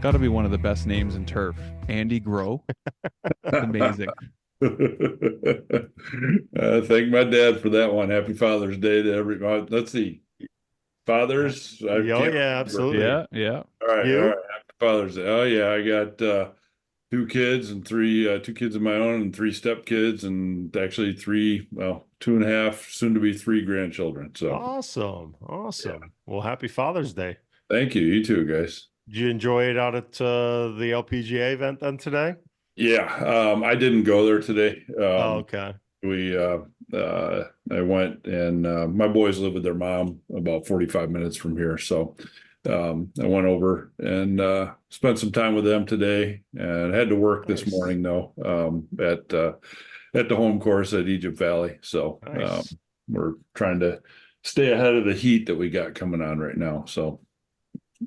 Got to be one of the best names in turf. Andy Grow. Amazing. Thank my dad for that one. Happy Father's Day to everybody. Let's see. Fathers, I Oh can't yeah, remember. absolutely. Yeah, yeah. All right. You? Happy Father's Day. Oh yeah, I got two kids and two kids of my own and three stepkids and actually three, well, two and a half, soon to be three grandchildren. So Awesome. yeah, Awesome. Well, happy Father's Day. thank you. You too, guys. Did you enjoy it out at the LPGA event then today? Yeah, I didn't go there today. Oh, okay. We I went and my boys live with their mom about 45 minutes from here. So I went over and spent some time with them today and had to work this Nice. morning though at the home course at Egypt Valley. So Nice. we're trying to stay ahead of the heat that we got coming on right now. So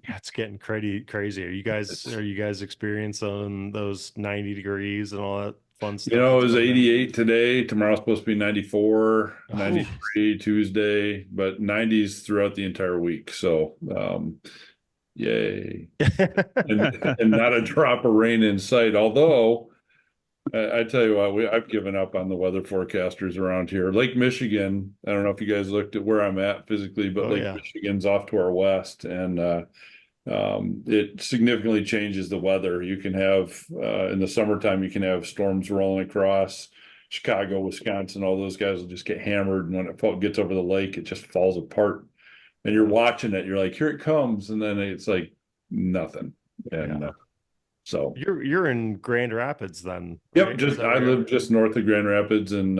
Yeah, it's getting crazy. it's, Are you guys experiencing those 90 degrees and all that fun you stuff know, it that's was coming down? 88 today. Tomorrow's supposed to be 94, Oh. 93 Tuesday, but 90s throughout the entire week. So, yay. And not a drop of rain in sight. Although, I tell you what, I've given up on the weather forecasters around here. Lake Michigan, I don't know if you guys looked at where I'm at physically, but Oh Lake yeah. Michigan's off to our west, and it significantly changes the weather. You can have in the summertime, you can have storms rolling across Chicago, Wisconsin. All those guys will just get hammered, and when it gets over the lake, it just falls apart. And you're watching it, you're like, here it comes, and then it's like nothing. And Yeah. so, You're in Grand Rapids then, yep, right? Is just that I where you live are? just north of Grand Rapids in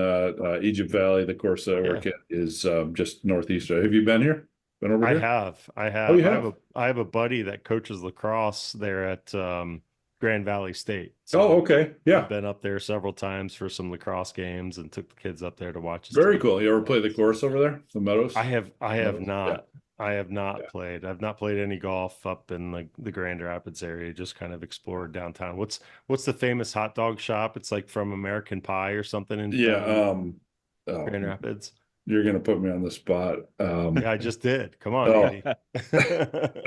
Egypt Valley. The course that I Yeah. work at is just northeast. Have you been here? Been over I here? have. I Oh, you have. have? I have a buddy that coaches lacrosse there at Grand Valley State. Oh, So okay. I've Yeah. been up there several times for some lacrosse games and took the kids up there to watch his Very team. cool. You ever play the course over there? The Meadows? I have Meadows? Yeah. not. I have not Yeah. played. I've not played any golf up in the Grand Rapids area, just kind of explored downtown. What's the famous hot dog shop? It's like from American Pie or something in Yeah. Grand Oh, Rapids. you're gonna put me on the spot. Yeah, I just did. Come on, Oh, Andy.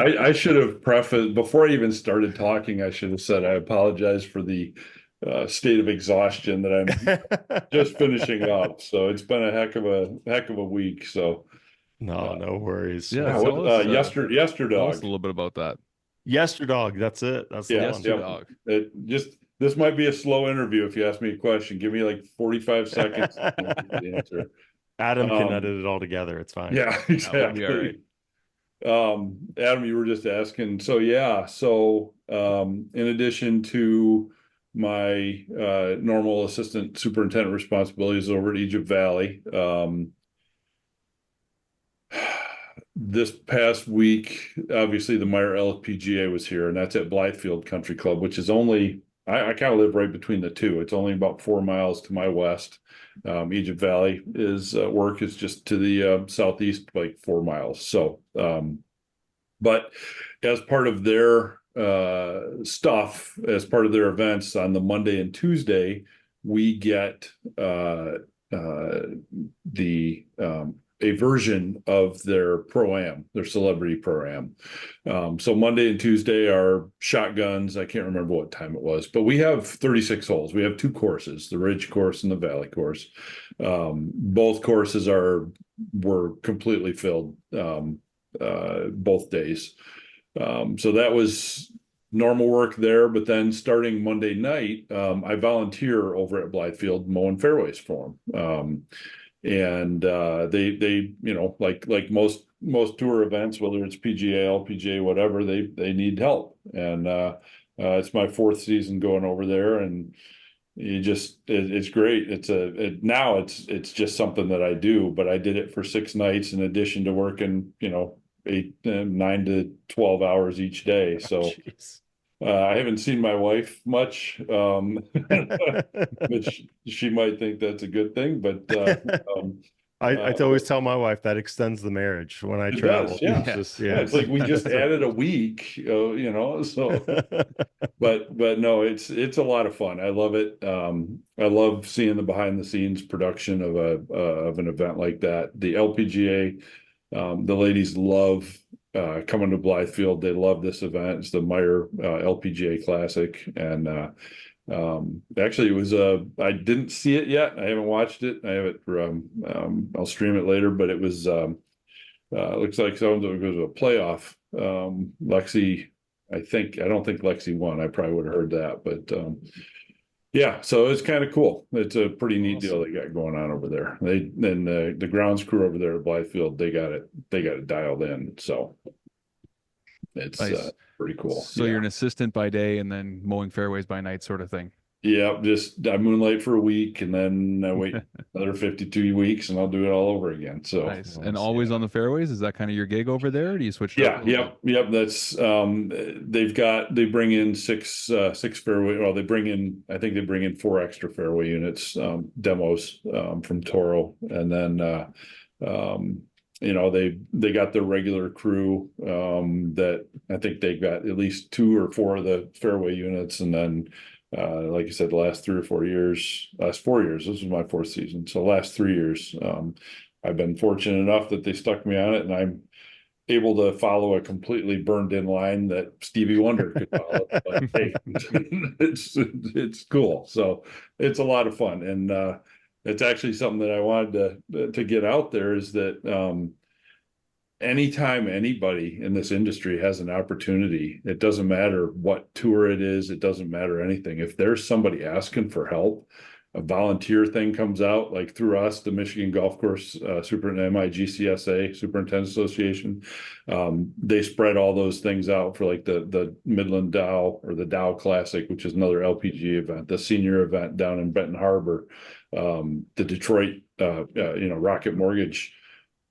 I should have prefaced before I even started talking. I should have said I apologize for the state of exhaustion that I'm just finishing up. So it's been a heck of a week. So No, uh, no worries. Yeah, yeah, Well, what tell us yesterdog. a little bit about that. Yesterdog, that's it. That's the Yeah, one. Yester yep. dog. It just this might be a slow interview if you ask me a question. Give me like 45 seconds and I'll give you the answer. Adam can Um, edit it all together. It's fine. yeah, That will be all right. exactly. Adam, you were just asking. So yeah, so in addition to my normal assistant superintendent responsibilities over at Egypt Valley, this past week, obviously the Meyer LPGA was here, and that's at Blythefield Country Club, which is only I kind of live right between the two. It's only about 4 miles to my west. Egypt Valley is work is just to the southeast, like 4 miles. So, but as part of their stuff, as part of their events on the Monday and Tuesday, we get the a version of their pro-am, their celebrity pro-am. So Monday and Tuesday are shotguns. I can't remember what time it was, but we have 36 holes. We have two courses, the Ridge course and the Valley course. Both courses were completely filled both days. So that was normal work there. But then starting Monday night, I volunteer over at Blythefield mowing fairways for them. And they like most tour events, whether it's PGA, LPGA, whatever, they need help. And it's my fourth season going over there, and it's great. Now it's just something that I do, but I did it for 6 nights in addition to working 9 to 12 hours each day. So Jeez. I haven't seen my wife much, which she might think that's a good thing, but um, I uh, always tell my wife that extends the marriage when I it does, travel. yeah. It's Yeah. just Yeah, yeah. it's like we just That's right. added a week, so but no, it's a lot of fun. I love it. I love seeing the behind the scenes production of an event like that. The LPGA, the ladies love coming to Blythefield. They love this event. It's the Meyer LPGA Classic, and actually it was I didn't see it yet. I haven't watched it. I have it. I'll stream it later, but it was looks like someone goes to a playoff. Lexi, I don't think Lexi won. I probably would have heard that, but yeah, so it's kind of cool. It's a pretty neat deal they got going on over there. The grounds crew over there at Blythefield, they got it dialed in. So it's Nice. pretty cool. So you're an assistant by day and then mowing fairways by night sort of thing. Yeah, just I moonlight for a week and then I wait another 52 weeks and I'll do it all over again. So Nice. And always on the fairways? Is that kind of your gig over there? Or do you switch it up? Yep. That's they bring in six fairway. Well, I think they bring in 4 extra fairway units, demos from Toro, and then they got their regular crew that I think they got at least 2 or 4 of the fairway units, and then like you said, the last 4 years, this was my 4th season. So the last 3 years, I've been fortunate enough that they stuck me on it, and I'm able to follow a completely burned in line that Stevie Wonder could follow. But hey, it's cool. So it's a lot of fun. And it's actually something that I wanted to get out there, is that anytime anybody in this industry has an opportunity, it doesn't matter what tour it is, it doesn't matter anything. If there's somebody asking for help, a volunteer thing comes out, like through us, the Michigan Golf Course MIGCSA, Superintendent Association, they spread all those things out for like the Midland Dow or the Dow Classic, which is another LPG event, the senior event down in Benton Harbor, the Detroit, Rocket Mortgage.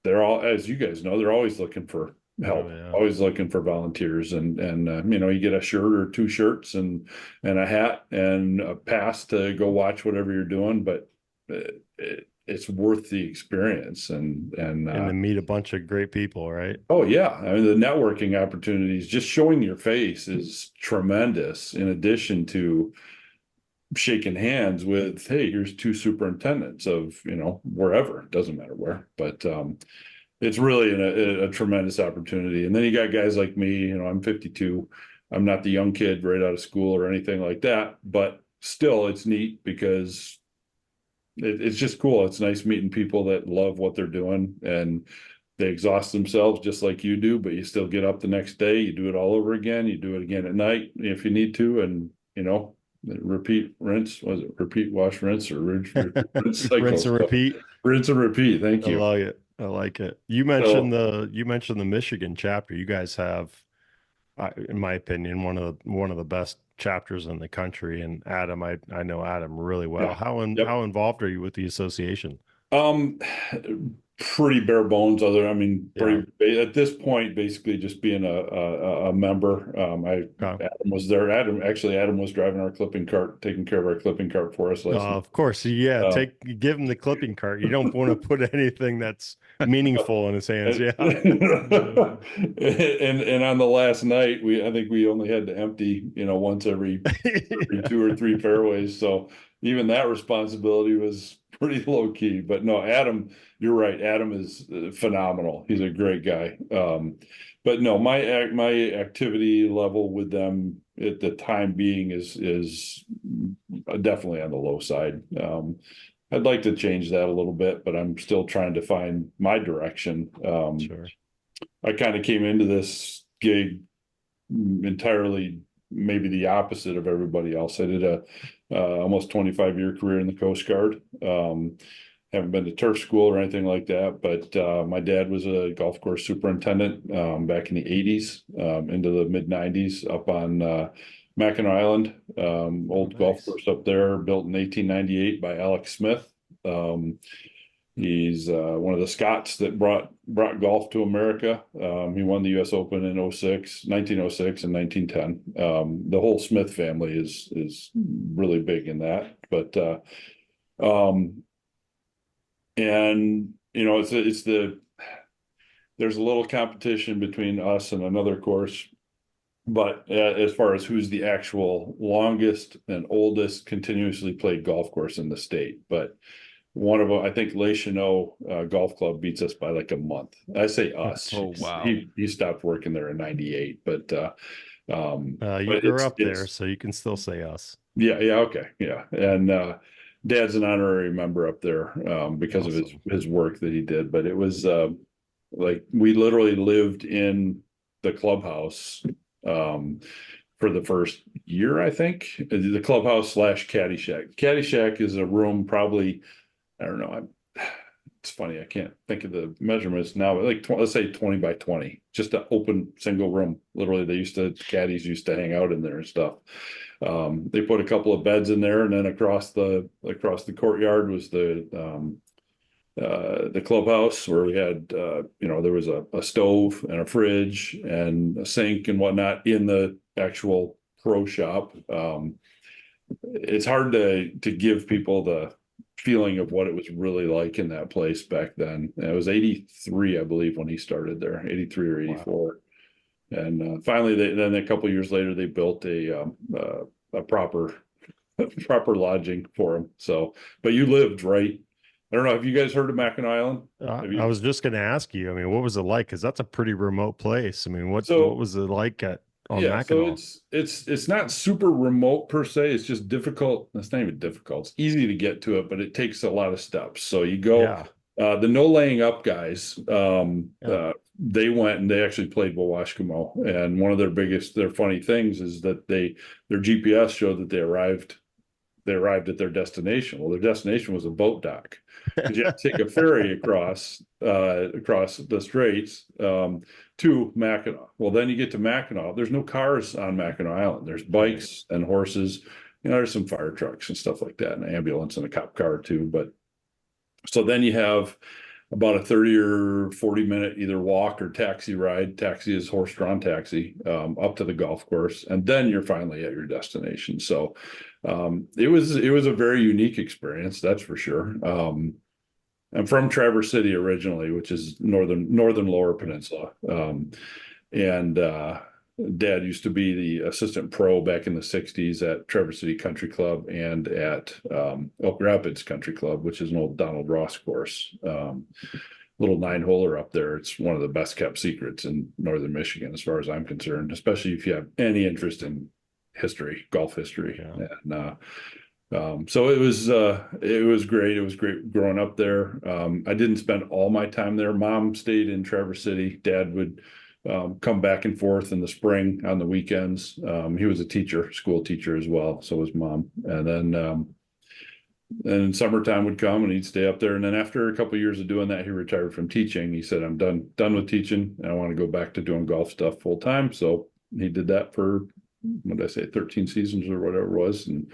They're all, as you guys know, they're always looking for help, always looking for volunteers, and you get a shirt or 2 shirts and a hat and a pass to go watch whatever you're doing, but it's worth the experience and to meet a bunch of great people, right? Oh yeah, I mean the networking opportunities, just showing your face is tremendous, in addition to shaking hands with, hey, here's 2 superintendents of wherever, it doesn't matter where, but it's really a tremendous opportunity. And then you got guys like me, I'm 52. I'm not the young kid right out of school or anything like that, but still it's neat because it's just cool. It's nice meeting people that love what they're doing, and they exhaust themselves just like you do, but you still get up the next day, you do it all over again, you do it again at night if you need to, and repeat, rinse, was it repeat, wash, rinse, or rinse rinse and repeat. Rinse and repeat. Thank you. I like it. You mentioned the Michigan chapter. You guys have, in my opinion, one of the best chapters in the country. And Adam, I know Adam really well. Yeah. How involved are you with the association? Pretty bare bones. At this point, basically just being a member. Adam was there. Adam was driving our clipping cart, taking care of our clipping cart for us. Of course, yeah. Give him the clipping cart. You don't want to put anything that's meaningful in his hands. Yeah. and on the last night, I think we only had to empty, once every 2 or 3 fairways. So even that responsibility was pretty low key. But no, Adam, you're right. Adam is phenomenal. He's a great guy. But no, my activity level with them at the time being is definitely on the low side. I'd like to change that a little bit, but I'm still trying to find my direction. Sure. I kind of came into this gig entirely maybe the opposite of everybody else. I did a almost 25-year career in the Coast Guard. Haven't been to turf school or anything like that, but my dad was a golf course superintendent back in the 80s into the mid 90s up on Mackinac Island, old golf course up there, built in 1898 by Alex Smith. He's one of the Scots that brought golf to America. He won the U.S. Open in 1906 and 1910. The whole Smith family is really big in that. But there's a little competition between us and another course. But as far as who's the actual longest and oldest continuously played golf course in the state, but one of them, I think Les Cheneaux Golf Club beats us by like a month. I say us. Oh, wow. He stopped working there in '98, You but grew up there, it's so you can still say us. yeah, okay, yeah, and Dad's an honorary member up there because of Awesome. his work that he did. But it was like we literally lived in the clubhouse for the first year, I think. The clubhouse slash caddy shack. Caddy shack is a room probably, I don't know. It's funny, I can't think of the measurements now, but like let's say 20 by 20, just an open single room. Literally, caddies used to hang out in there and stuff. They put a couple of beds in there, and then across the courtyard was the clubhouse where we had there was a stove and a fridge and a sink and whatnot in the actual pro shop. It's hard to give people the feeling of what it was really like in that place back then. And it was 83, I believe, when he started there, 83 or 84. Wow. And finally, then a couple of years later, they built a proper lodging for him. So, but you lived right. I don't know. Have you guys heard of Mackinac Island? I was just going to ask you. I mean, what was it like? Because that's a pretty remote place. I mean, what was it like on Mackinac? So it's not super remote per se. It's just difficult. It's not even difficult. It's easy to get to it, but it takes a lot of steps. So you go. Yeah. The no laying up guys. They went and they actually played Wawashkimo, and one of their funny things is that their GPS showed that they arrived at their destination. Well, their destination was a boat dock. You have to take a ferry across the straits to Mackinac. Well, then you get to Mackinac. There's no cars on Mackinac Island. There's bikes and horses. There's some fire trucks and stuff like that, and an ambulance and a cop car too. But so then you have about a 30 or 40 minute either walk or taxi ride. Taxi is horse-drawn taxi up to the golf course, and then you're finally at your destination. So it was a very unique experience, that's for sure. I'm from Traverse City originally, which is northern Lower Peninsula, and Dad used to be the assistant pro back in the 60s at Traverse City Country Club and at Oak Rapids Country Club, which is an old Donald Ross course. Little 9-holer up there. It's one of the best kept secrets in northern Michigan, as far as I'm concerned, especially if you have any interest in history, golf history. Yeah. And so it was great. It was great growing up there. I didn't spend all my time there. Mom stayed in Traverse City. Dad would come back and forth in the spring on the weekends. He was a school teacher as well. So was Mom. And then summertime would come and he'd stay up there. And then after a couple of years of doing that, he retired from teaching. He said, "I'm done with teaching. And I want to go back to doing golf stuff full time." So he did that for, what did I say, 13 seasons or whatever it was, and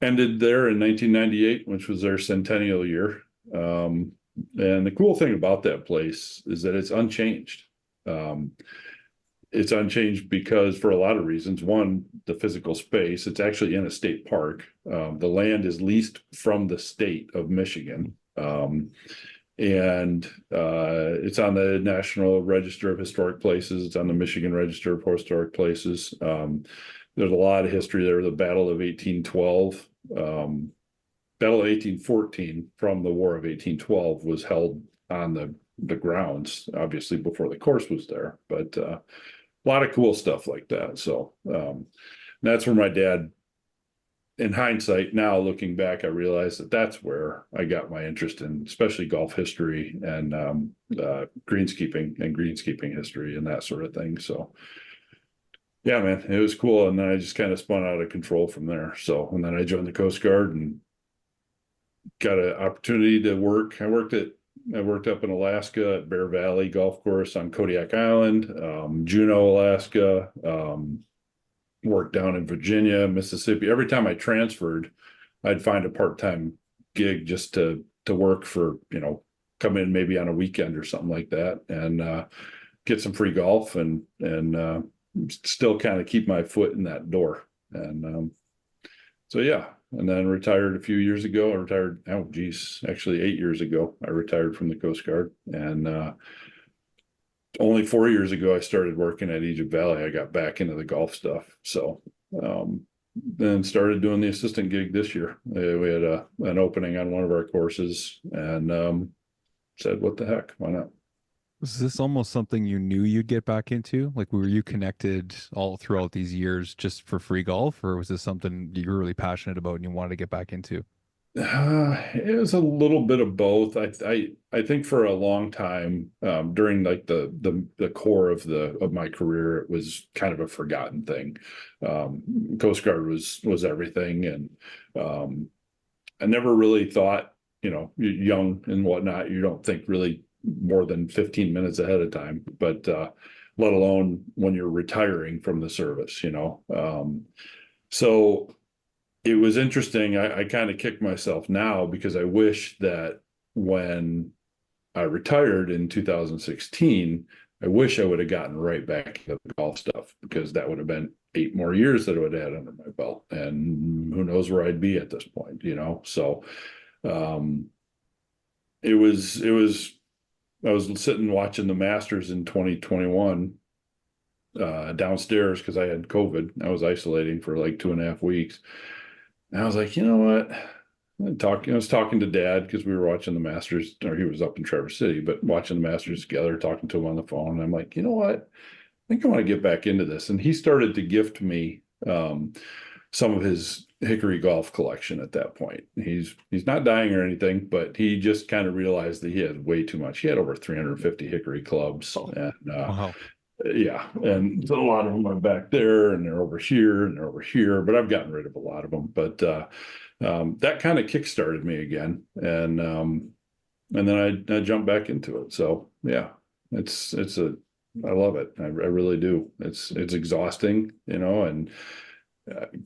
ended there in 1998, which was their centennial year. And the cool thing about that place is that it's unchanged. It's unchanged because for a lot of reasons. One, the physical space. It's actually in a state park. The land is leased from the state of Michigan. And it's on the National Register of Historic Places. It's on the Michigan Register of Historic Places. There's a lot of history there. The Battle of 1812, Battle of 1814 from the War of 1812 was held on the grounds, obviously before the course was there, but a lot of cool stuff like that. So that's where my dad, in hindsight, now looking back, I realized that that's where I got my interest in, especially golf history and greenskeeping history and that sort of thing. So yeah, man, it was cool. And then I just kind of spun out of control from there. So, and then I joined the Coast Guard and got an opportunity to work. I worked up in Alaska at Bear Valley Golf Course on Kodiak Island, Juneau, Alaska, worked down in Virginia, Mississippi. Every time I transferred, I'd find a part-time gig just to work for, come in maybe on a weekend or something like that and get some free golf and still kind of keep my foot in that door. And so, yeah. And then retired a few years ago. Actually 8 years ago, I retired from the Coast Guard. And only 4 years ago, I started working at Egypt Valley. I got back into the golf stuff. So then started doing the assistant gig this year. We had an opening on one of our courses, and said, "What the heck? Why not?" Was this almost something you knew you'd get back into? Like, were you connected all throughout these years just for free golf, or was this something you were really passionate about and you wanted to get back into? It was a little bit of both. I think for a long time, during like the core of my career, it was kind of a forgotten thing. Coast Guard was everything, and I never really thought, you're young and whatnot, you don't think really more than 15 minutes ahead of time, but let alone when you're retiring from the service, So it was interesting. I kind of kick myself now because I wish that when I retired in 2016, I wish I would have gotten right back into the golf stuff, because that would have been 8 more years that I would have had under my belt. And who knows where I'd be at this point. So um, I was sitting watching the Masters in 2021 downstairs because I had COVID. I was isolating for like 2.5 weeks. And I was like, you know what? I was talking to Dad because we were watching the Masters, or he was up in Traverse City, but watching the Masters together, talking to him on the phone. And I'm like, you know what? I think I want to get back into this. And he started to gift me some of his hickory golf collection at that point. He's not dying or anything, but he just kind of realized that he had way too much. He had over 350 hickory clubs, and Wow. yeah, and so a lot of them are back there, and they're over here, and they're over here. But I've gotten rid of a lot of them. But that kind of kickstarted me again, and then I jumped back into it. So yeah, I love it. I really do. It's exhausting, and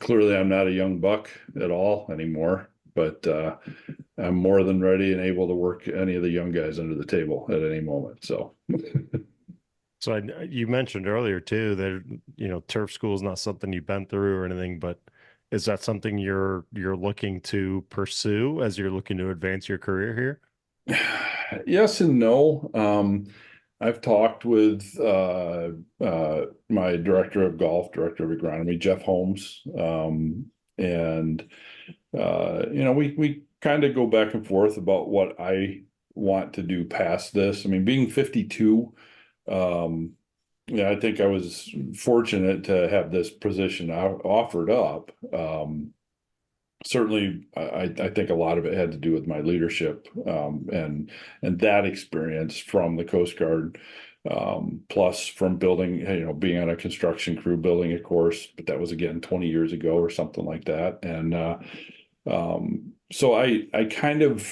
clearly I'm not a young buck at all anymore. But I'm more than ready and able to work any of the young guys under the table at any moment. So. So you mentioned earlier too that turf school is not something you've been through or anything, but is that something you're looking to pursue as you're looking to advance your career here? Yes and no. I've talked with my director of agronomy, Jeff Holmes, and we kind of go back and forth about what I want to do past this. I mean, being 52. Yeah, I think I was fortunate to have this position offered up. Certainly, I think a lot of it had to do with my leadership, and that experience from the Coast Guard, plus from building, being on a construction crew building a course, but that was again 20 years ago or something like that. And so I kind of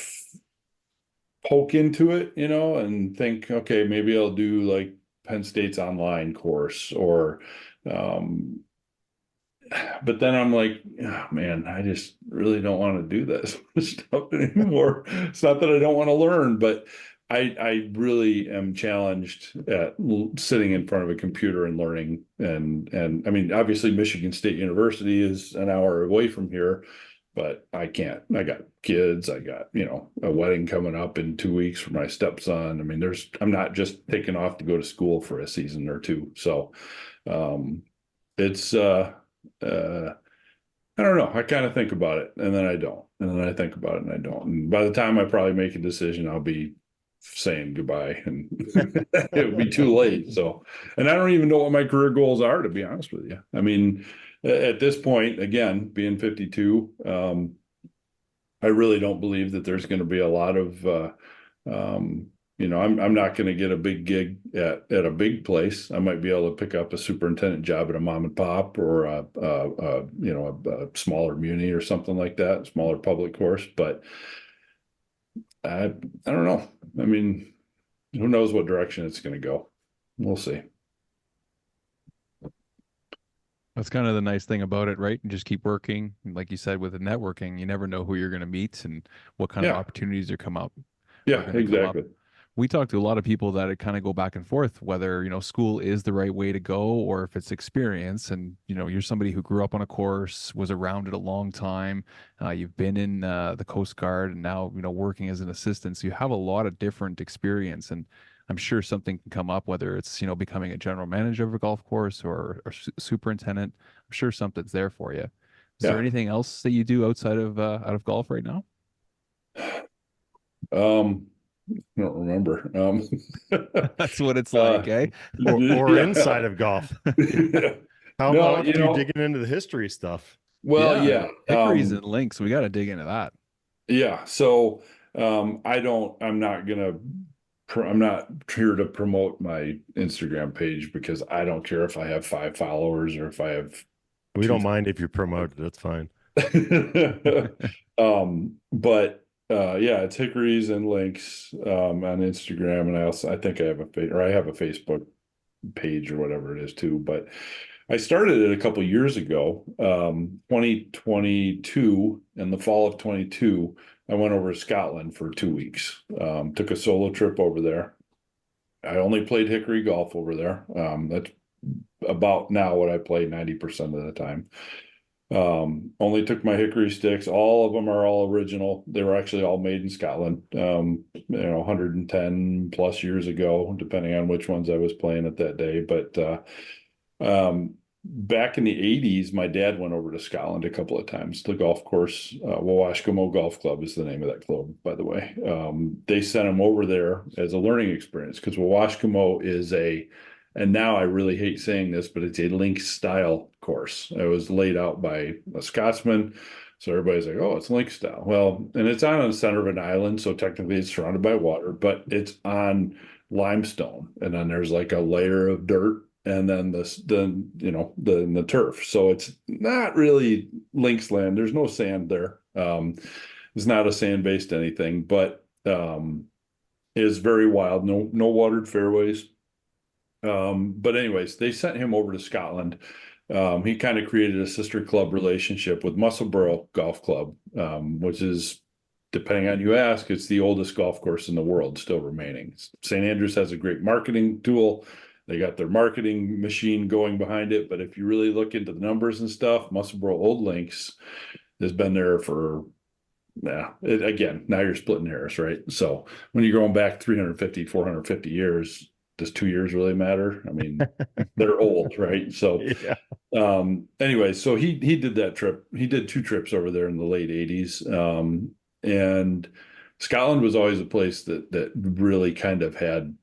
poke into it, and think, okay, maybe I'll do like Penn State's online course, or but then I'm like, oh, man, I just really don't want to do this stuff anymore. It's not that I don't want to learn, but I really am challenged at sitting in front of a computer and learning. And I mean, obviously Michigan State University is an hour away from here, but I can't. I got kids. I got, a wedding coming up in 2 weeks for my stepson. I mean, I'm not just taking off to go to school for a season or two. So it's I don't know. I kind of think about it and then I don't. And then I think about it and I don't. And by the time I probably make a decision, I'll be saying goodbye, and it would be too late. So, and I don't even know what my career goals are, to be honest with you. I mean, at this point, again, being 52, I really don't believe that there's going to be a lot of, I'm not going to get a big gig at a big place. I might be able to pick up a superintendent job at a mom and pop, or a smaller muni or something like that, smaller public course. But I don't know. I mean, who knows what direction it's going to go? We'll see. That's kind of the nice thing about it, right? And just keep working. And like you said, with the networking, you never know who you're going to meet and what kind of Yeah, opportunities are yeah, going to come up. exactly. We talk to a lot of people that kind of go back and forth whether school is the right way to go or if it's experience. And you're somebody who grew up on a course, was around it a long time. You've been in the Coast Guard, and now working as an assistant, so you have a lot of different experience. And I'm sure something can come up, whether it's becoming a general manager of a golf course or superintendent. I'm sure something's there for you. Is there anything else that you do outside of out of golf right now? I don't remember. That's what it's like, uh, eh? Or yeah. inside of golf. How No, often are you digging into the history stuff? well, Yeah, yeah. hickories and links. We got to dig into that. Yeah. So, I'm not here to promote my Instagram page because I don't care if I have 5 followers or if I have We two. don't mind if you're promoted. That's fine. But yeah, it's Hickories and Links on Instagram, and I think I have I have a Facebook page or whatever it is too. But I started it a couple years ago, 2022, in the fall of 22. I went over to Scotland for 2 weeks. Took a solo trip over there. I only played hickory golf over there. That's about now what I play 90% of the time. Only took my hickory sticks. All of them are all original. They were actually all made in Scotland, 110 plus years ago, depending on which ones I was playing at that day. But back in the 80s, my dad went over to Scotland a couple of times. The golf course, Wawashkamo Golf Club is the name of that club, by the way. They sent him over there as a learning experience because Wawashkamo is and now I really hate saying this, but it's a link style course. It was laid out by a Scotsman. So everybody's like, oh, it's link style. Well, and it's on the center of an island. So technically it's surrounded by water, but it's on limestone. And then there's like a layer of dirt and then the turf. So it's not really links land. There's no sand there. It's not a sand-based anything, but is very wild. No watered fairways. But anyways, they sent him over to Scotland. He kind of created a sister club relationship with Musselburgh Golf Club, which is, depending on who you ask, it's the oldest golf course in the world still remaining. St. Andrews has a great marketing tool. They got their marketing machine going behind it. But if you really look into the numbers and stuff, Musselburgh Old Links has been there for, again, now you're splitting hairs, right? So when you're going back 350, 450 years, does 2 years really matter? I mean, they're old, right? So, Yeah. anyway, so he did that trip. He did 2 trips over there in the late 80s. And Scotland was always a place that really kind of had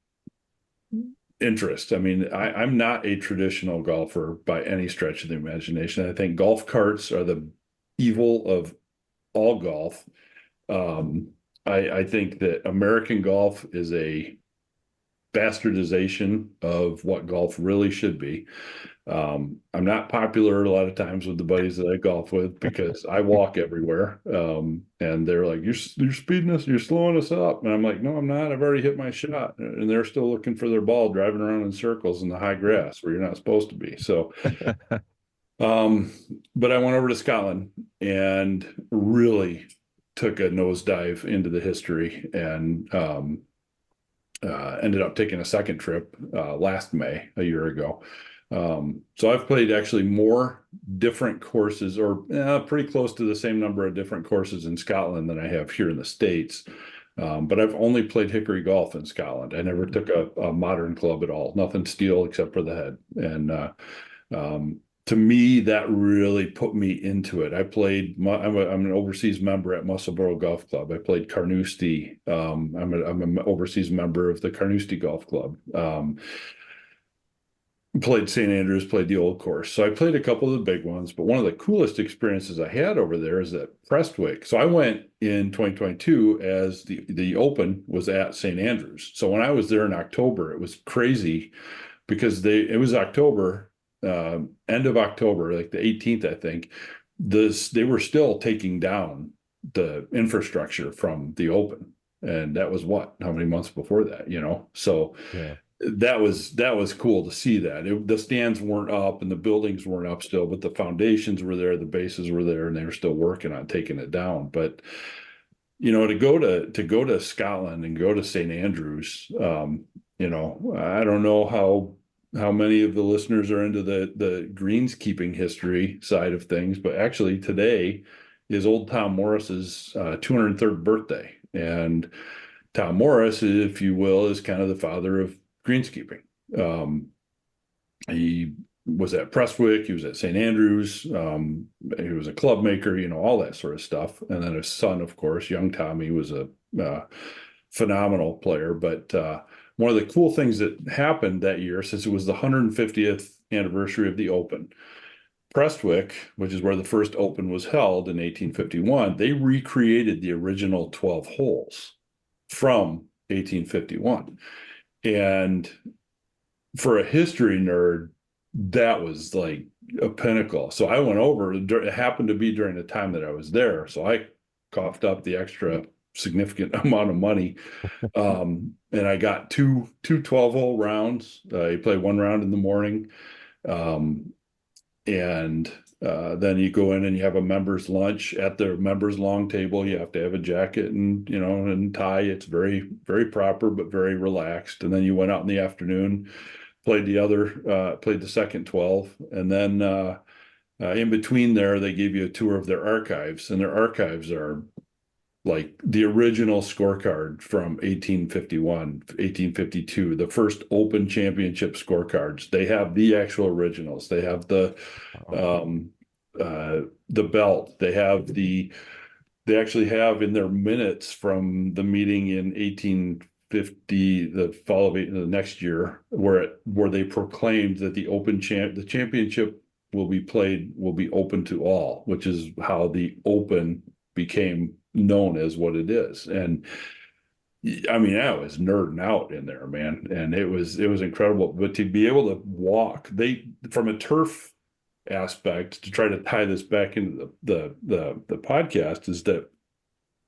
interest. I mean, I'm not a traditional golfer by any stretch of the imagination. I think golf carts are the evil of all golf. I think that American golf is a bastardization of what golf really should be. I'm not popular a lot of times with the buddies that I golf with because I walk everywhere. And they're like, you're speeding us, you're slowing us up. And I'm like, no, I'm not. I've already hit my shot. And they're still looking for their ball, driving around in circles in the high grass where you're not supposed to be. So, but I went over to Scotland and really took a nosedive into the history and ended up taking a second trip last May, a year ago. So I've played actually more different courses, or pretty close to the same number of different courses in Scotland than I have here in the States. But I've only played hickory golf in Scotland. I never took a modern club at all, nothing steel except for the head. And to me, that really put me into it. I'm an overseas member at Musselburgh Golf Club. I played Carnoustie. I'm an overseas member of the Carnoustie Golf Club. Played St. Andrews, played the old course. So I played a couple of the big ones, but one of the coolest experiences I had over there is at Prestwick. So I went in 2022 as the Open was at St. Andrews. So when I was there in October, it was crazy because it was October, end of October, like the 18th, I think. They were still taking down the infrastructure from the Open. And that was how many months before that, So Yeah. that was cool to see that. The stands weren't up and the buildings weren't up still, but the foundations were there, the bases were there, and they were still working on taking it down. But to go to Scotland and go to St. Andrews, I don't know how many of the listeners are into the greenskeeping history side of things, but actually today is old Tom Morris's 203rd birthday. And Tom Morris, if you will, is kind of the father of greenskeeping. He was at Prestwick, he was at St. Andrews, he was a club maker, all that sort of stuff. And then his son, of course, young Tommy, was a phenomenal player. But one of the cool things that happened that year, since it was the 150th anniversary of the Open, Prestwick, which is where the first Open was held in 1851, they recreated the original 12 holes from 1851. And for a history nerd, that was like a pinnacle. So I went over, it happened to be during the time that I was there. So I coughed up the extra significant amount of money. And I got two 12-hole rounds. You play one round in the morning. And then you go in and you have a members lunch at the members long table. You have to have a jacket and and tie. It's very, very proper but very relaxed. And then you went out in the afternoon, played the second 12, and then in between there they gave you a tour of their archives, and their archives are like the original scorecard from 1851, 1852, the first Open Championship scorecards. They have the actual originals. They have the belt. They actually have in their minutes from the meeting in 1850, the next year, where they proclaimed that the championship will be open to all, which is how the Open became known as what it is. And I mean, I was nerding out in there, man, and it was incredible. But to be able to walk, from a turf aspect, to try to tie this back into the podcast, is that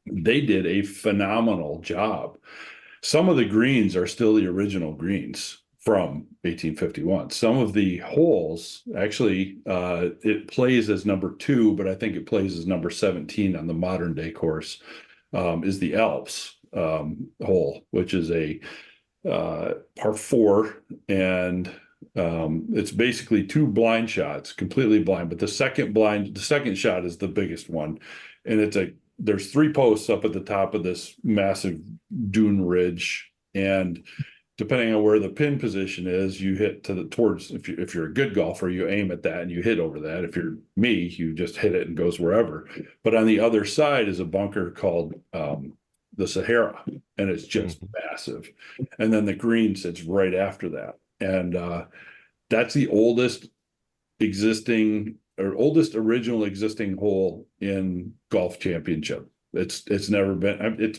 they did a phenomenal job. Some of the greens are still the original greens from 1851. Some of the holes, actually, it plays as number 2, but I think it plays as number 17 on the modern day course, is the Alps hole, which is a par 4, and it's basically 2 blind shots, completely blind. But the second shot is the biggest one, and there's 3 posts up at the top of this massive dune ridge, and depending on where the pin position is, you hit towards. If you're a good golfer, you aim at that and you hit over that. If you're me, you just hit it and goes wherever. But on the other side is a bunker called the Sahara, and it's just massive. And then the green sits right after that, and that's the oldest original existing hole in golf championship. It's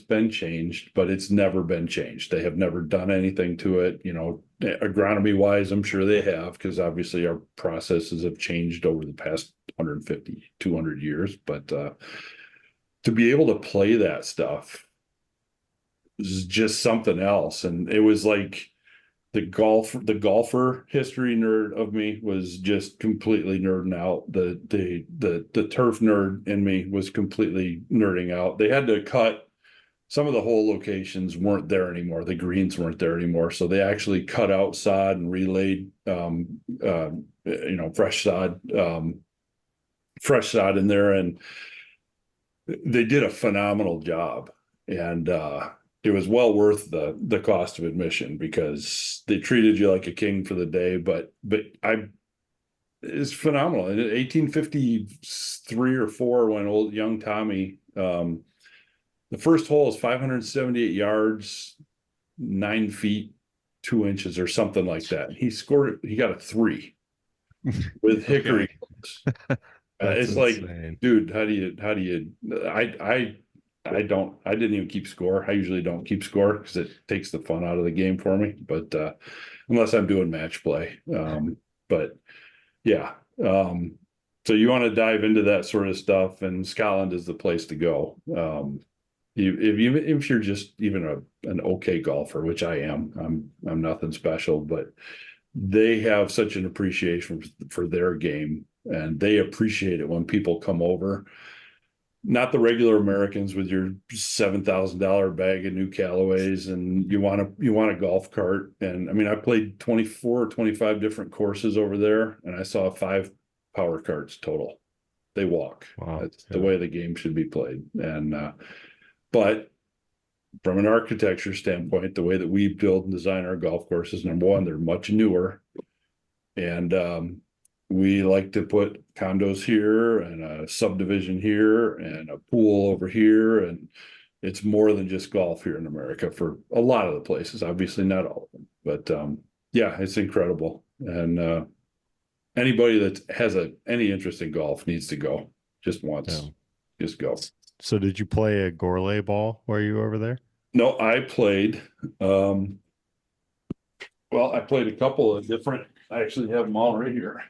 been changed, but it's never been changed. They have never done anything to it, agronomy wise. I'm sure they have, because obviously our processes have changed over the past 150, 200 years. But to be able to play that stuff is just something else. And it was like the golfer history nerd of me was just completely nerding out. The turf nerd in me was completely nerding out. They had to cut some of the hole locations, weren't there anymore. The greens weren't there anymore, so they actually cut out sod and relayed fresh sod in there, and they did a phenomenal job. And it was well worth the cost of admission, because they treated you like a king for the day. But it's phenomenal. In 1853 or 4, when young Tommy, the first hole is 578 yards, 9 feet 2 inches, or something like that. He got a 3 with hickory. It's insane. Like, dude, how do you? I didn't even keep score. I usually don't keep score because it takes the fun out of the game for me. But unless I'm doing match play, but yeah. So you want to dive into that sort of stuff, and Scotland is the place to go. If you're just even an okay golfer, which I am, I'm nothing special, but they have such an appreciation for their game, and they appreciate it when people come over. Not the regular Americans with your $7,000 bag of new Callaways, and you want a golf cart. And I mean, I played 24 or 25 different courses over there, and I saw 5 power carts total. They walk. Wow. That's the way the game should be played. And but from an architecture standpoint, the way that we build and design our golf courses, number one, they're much newer, and we like to put condos here and a subdivision here and a pool over here. And it's more than just golf here in America for a lot of the places, obviously not all of them, but yeah, it's incredible. And anybody that has any interest in golf needs to go just Yeah. once, just go. So did you play a gourmet ball while you were over there? No, I played, well, I played a couple of different, I actually have them all right here.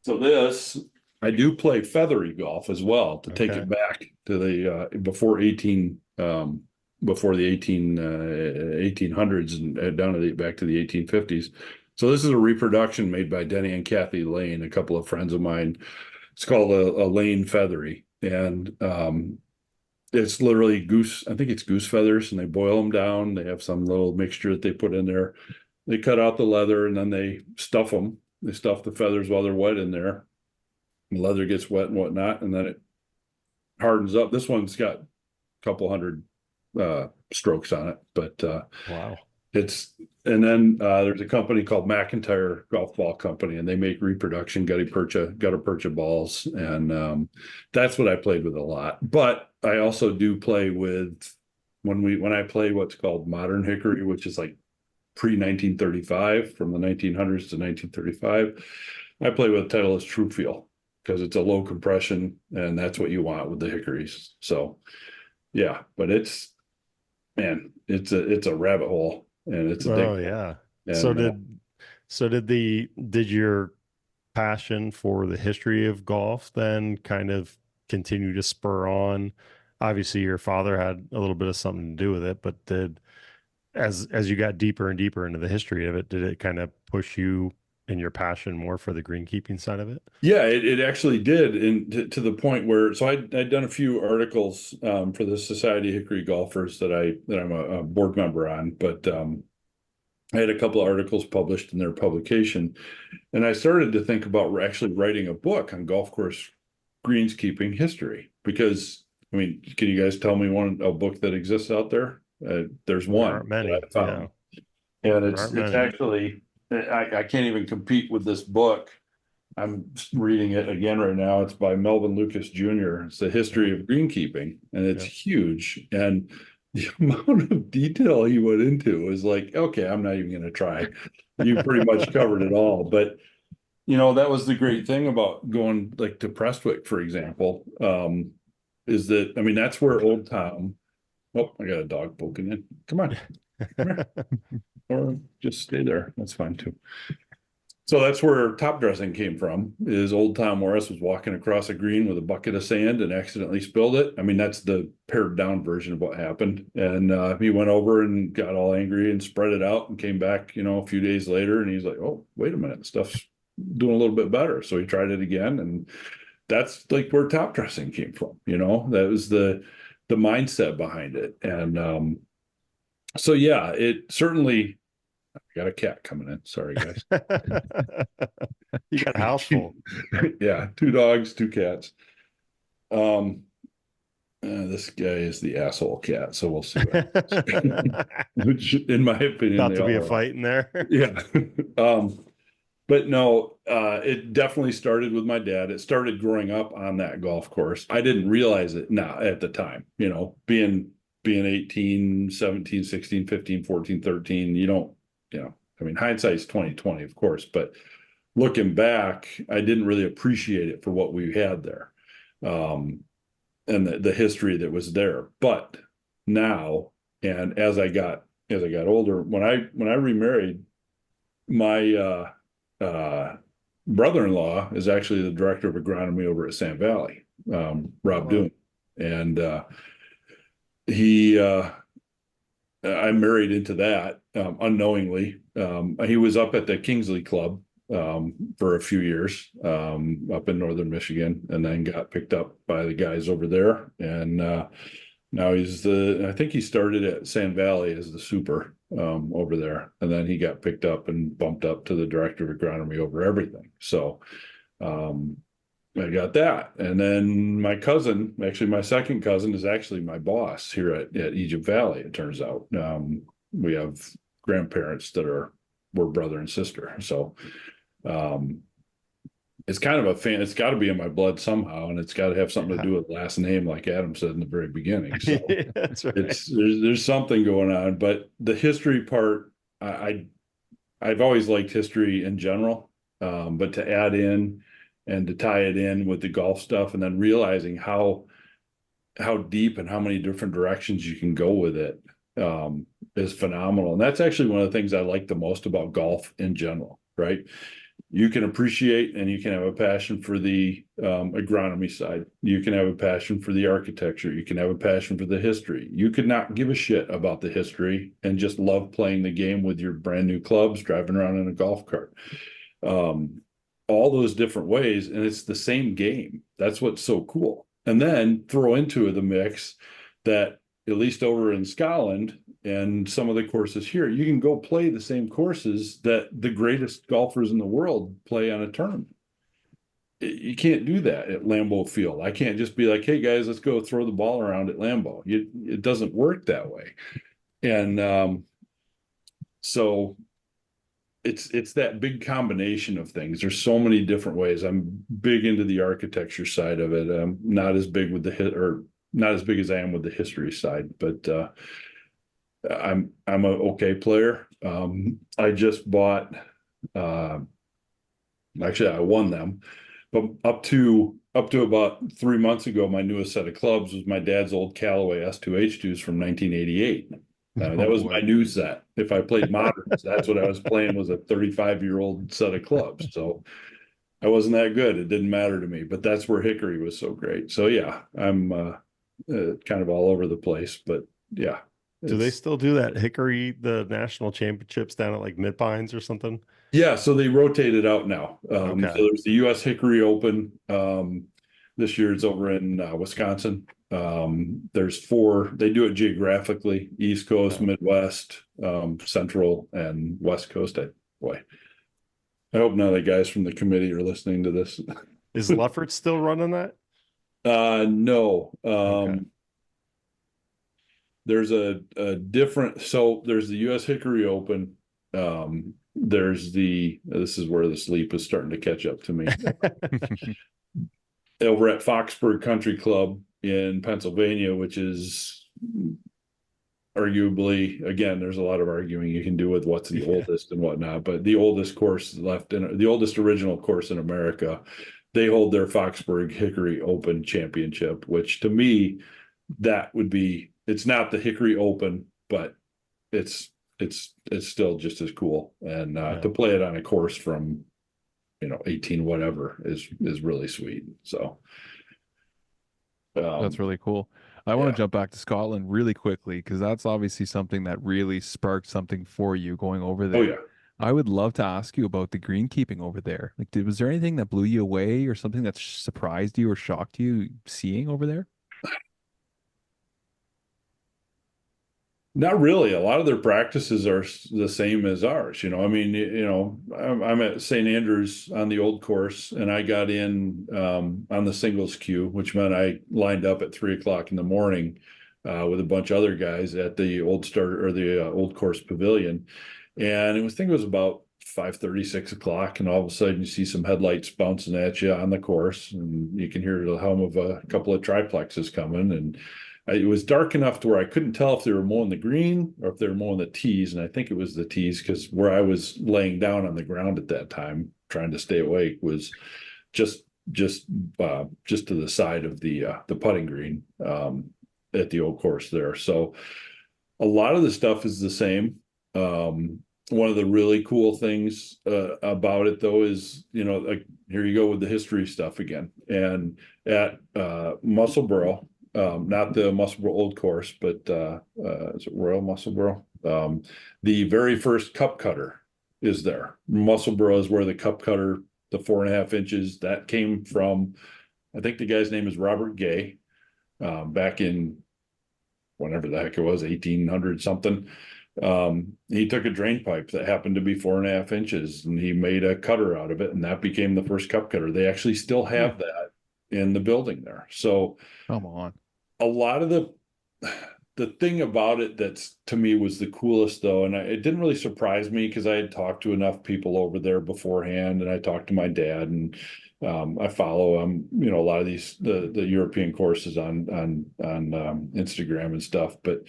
So this, I do play feathery golf as well to take Okay. it back to the before 18 before the 1800s and down to the back to the 1850s. So this is a reproduction made by Denny and Kathy Lane, a couple of friends of mine. It's called a Lane Feathery, and it's literally goose. I think it's goose feathers, and they boil them down. They have some little mixture that they put in there. They cut out the leather and then they stuff them. They stuff the feathers while they're wet in there. The leather gets wet and whatnot, and then it hardens up. This one's got a couple hundred strokes on it, but Wow. and then there's a company called McIntyre Golf Ball Company, and they make reproduction gutta percha balls, and that's what I played with a lot. But I also do play with when I play what's called modern hickory, which is like pre-1935, from the 1900s to 1935. I play with Titleist True Feel because it's a low compression, and that's what you want with the hickories. So yeah, but it's a rabbit hole, and it's a Oh dig. yeah. And So did your passion for the history of golf then kind of continue to spur on? Obviously, your father had a little bit of something to do with it, but as you got deeper and deeper into the history of it, did it kind of push you in your passion more for the greenkeeping side of it? yeah, it actually did, and to the point where I'd done a few articles for the Society of Hickory Golfers that I'm a board member on, but I had a couple of articles published in their publication, and I started to think about actually writing a book on golf course greenskeeping history. Because I mean, can you guys tell me a book that exists out there? There's There one aren't that many. I found, Yeah, and there aren't it's many. actually I can't even compete with this book. I'm reading it again right now. It's by Melvin Lucas Jr. It's the history of greenkeeping, and it's Yeah. huge. And the amount of detail he went into is like, okay, I'm not even going to try. You pretty much covered it all. But that was the great thing about going like to Prestwick, for example, is that I mean that's where Old Tom. Oh, I got a dog poking in. Come on, come here. Or just stay there. That's fine too. So that's where top dressing came from. Is old Tom Morris was walking across a green with a bucket of sand and accidentally spilled it. I mean, that's the pared down version of what happened. And he went over and got all angry and spread it out and came back, a few days later, and he's like, "Oh, wait a minute, stuff's doing a little bit better." So he tried it again, and that's like where top dressing came from. That was the mindset behind it. And so yeah, it certainly. I got a cat coming in. Sorry, guys. You got a house full. Yeah, 2 dogs, 2 cats. This guy is the asshole cat, so we'll see. Which, in my opinion, About they to be all a are. fight in there. Yeah. But no, it definitely started with my dad. It started growing up on that golf course. I didn't realize it now at the time, being 18, 17, 16, 15, 14, 13, you don't, I mean, hindsight's 2020, of course, but looking back, I didn't really appreciate it for what we had there. And the history that was there. But now, and as I got older, when I remarried, my brother-in-law is actually the director of agronomy over at Sand Valley, Rob Doon. And he I married into that unknowingly. He was up at the Kingsley Club for a few years up in northern Michigan, and then got picked up by the guys over there. And now I think he started at Sand Valley as the super over there, and then he got picked up and bumped up to the director of agronomy over everything. So I got that. And then my cousin, actually my second cousin, is actually my boss here at Egypt Valley, it turns out. We have grandparents that were brother and sister. So it's kind of a fan. It's got to be in my blood somehow, and it's got to have something to Yeah. do with last name, like Adam said in the very beginning. So Yeah, that's right. it's there's something going on. But the history part, I've always liked history in general, but to add in and to tie it in with the golf stuff, and then realizing how deep and how many different directions you can go with it is phenomenal. And that's actually one of the things I like the most about golf in general, right? You can appreciate and you can have a passion for the agronomy side. You can have a passion for the architecture. You can have a passion for the history. You could not give a shit about the history and just love playing the game with your brand new clubs, driving around in a golf cart. All those different ways, and it's the same game. That's what's so cool. And then throw into the mix that at least over in Scotland and some of the courses here, you can go play the same courses that the greatest golfers in the world play on a tournament. You can't do that at Lambeau Field. I can't just be like, hey guys, let's go throw the ball around at Lambeau. It doesn't work that way. And so it's that big combination of things. There's so many different ways. I'm big into the architecture side of it. I'm not as big with or not as big as I am with the history side, but I'm a okay player. I just bought actually I won them, but up to about 3 months ago, my newest set of clubs was my dad's old Callaway S2H2s from 1988. Oh That was my boy. new set. If I played moderns, that's what I was playing, was a 35-year-old set of clubs. So I wasn't that good. It didn't matter to me, but that's where Hickory was so great. So yeah, I'm kind of all over the place, but yeah, Do they it's still do that Hickory, the national championships down at like Mid Pines or something? yeah. So they rotated out now. So Okay. there's the U.S. Hickory Open. This year it's over in Wisconsin. There's four. They do it geographically: East Coast, Yeah. Midwest, Central, and West Coast. Boy, I hope none of the guys from the committee are listening to this. Is Leffert still running that? No. Okay. There's a different. So there's the U.S. Hickory Open. There's this is where the sleep is starting to catch up to me. Over at Foxburg Country Club in Pennsylvania, which is arguably, again, there's a lot of arguing you can do with what's the Yeah. oldest and whatnot, but the oldest course left in the oldest original course in America, they hold their Foxburg Hickory Open Championship, which to me, that would be, it's not the Hickory Open, but it's still just as cool. And Yeah. to play it on a course from 18 whatever is really sweet. So That's um really cool. I want yeah. to jump back to Scotland really quickly because that's obviously something that really sparked something for you going over Oh there. yeah. I would love to ask you about the greenkeeping over there. Like, was there anything that blew you away or something that surprised you or shocked you seeing over there? Not really. A lot of their practices are the same as ours. I mean, I'm at St. Andrews on the old course, and I got in on the singles queue, which meant I lined up at 3 o'clock in the morning with a bunch of other guys at the old start or the old course pavilion, and I think it was about 5:30, 6 o'clock, and all of a sudden you see some headlights bouncing at you on the course, and you can hear the hum of a couple of triplexes coming, and it was dark enough to where I couldn't tell if they were mowing the green or if they were mowing the tees. And I think it was the tees because where I was laying down on the ground at that time, trying to stay awake, was just just just to the side of the putting green at the old course there. So a lot of the stuff is the same. One of the really cool things about it, though, is like here you go with the history stuff again. And at Musselborough, not the Musselborough Old Course, but is it Royal Musselborough? The very first cup cutter is there. Musselborough is where the cup cutter, the 4.5 inches, that came from. I think the guy's name is Robert Gay, back in whenever the heck it was, 1800 something. He took a drain pipe that happened to be 4.5 inches and he made a cutter out of it, and that became the first cup cutter. They actually still Hmm, have that in the building there. So come on. a lot of the thing about it that's to me was the coolest, though, and it didn't really surprise me because I had talked to enough people over there beforehand, and I talked to my dad, and I follow a lot of the European courses on Instagram and stuff, but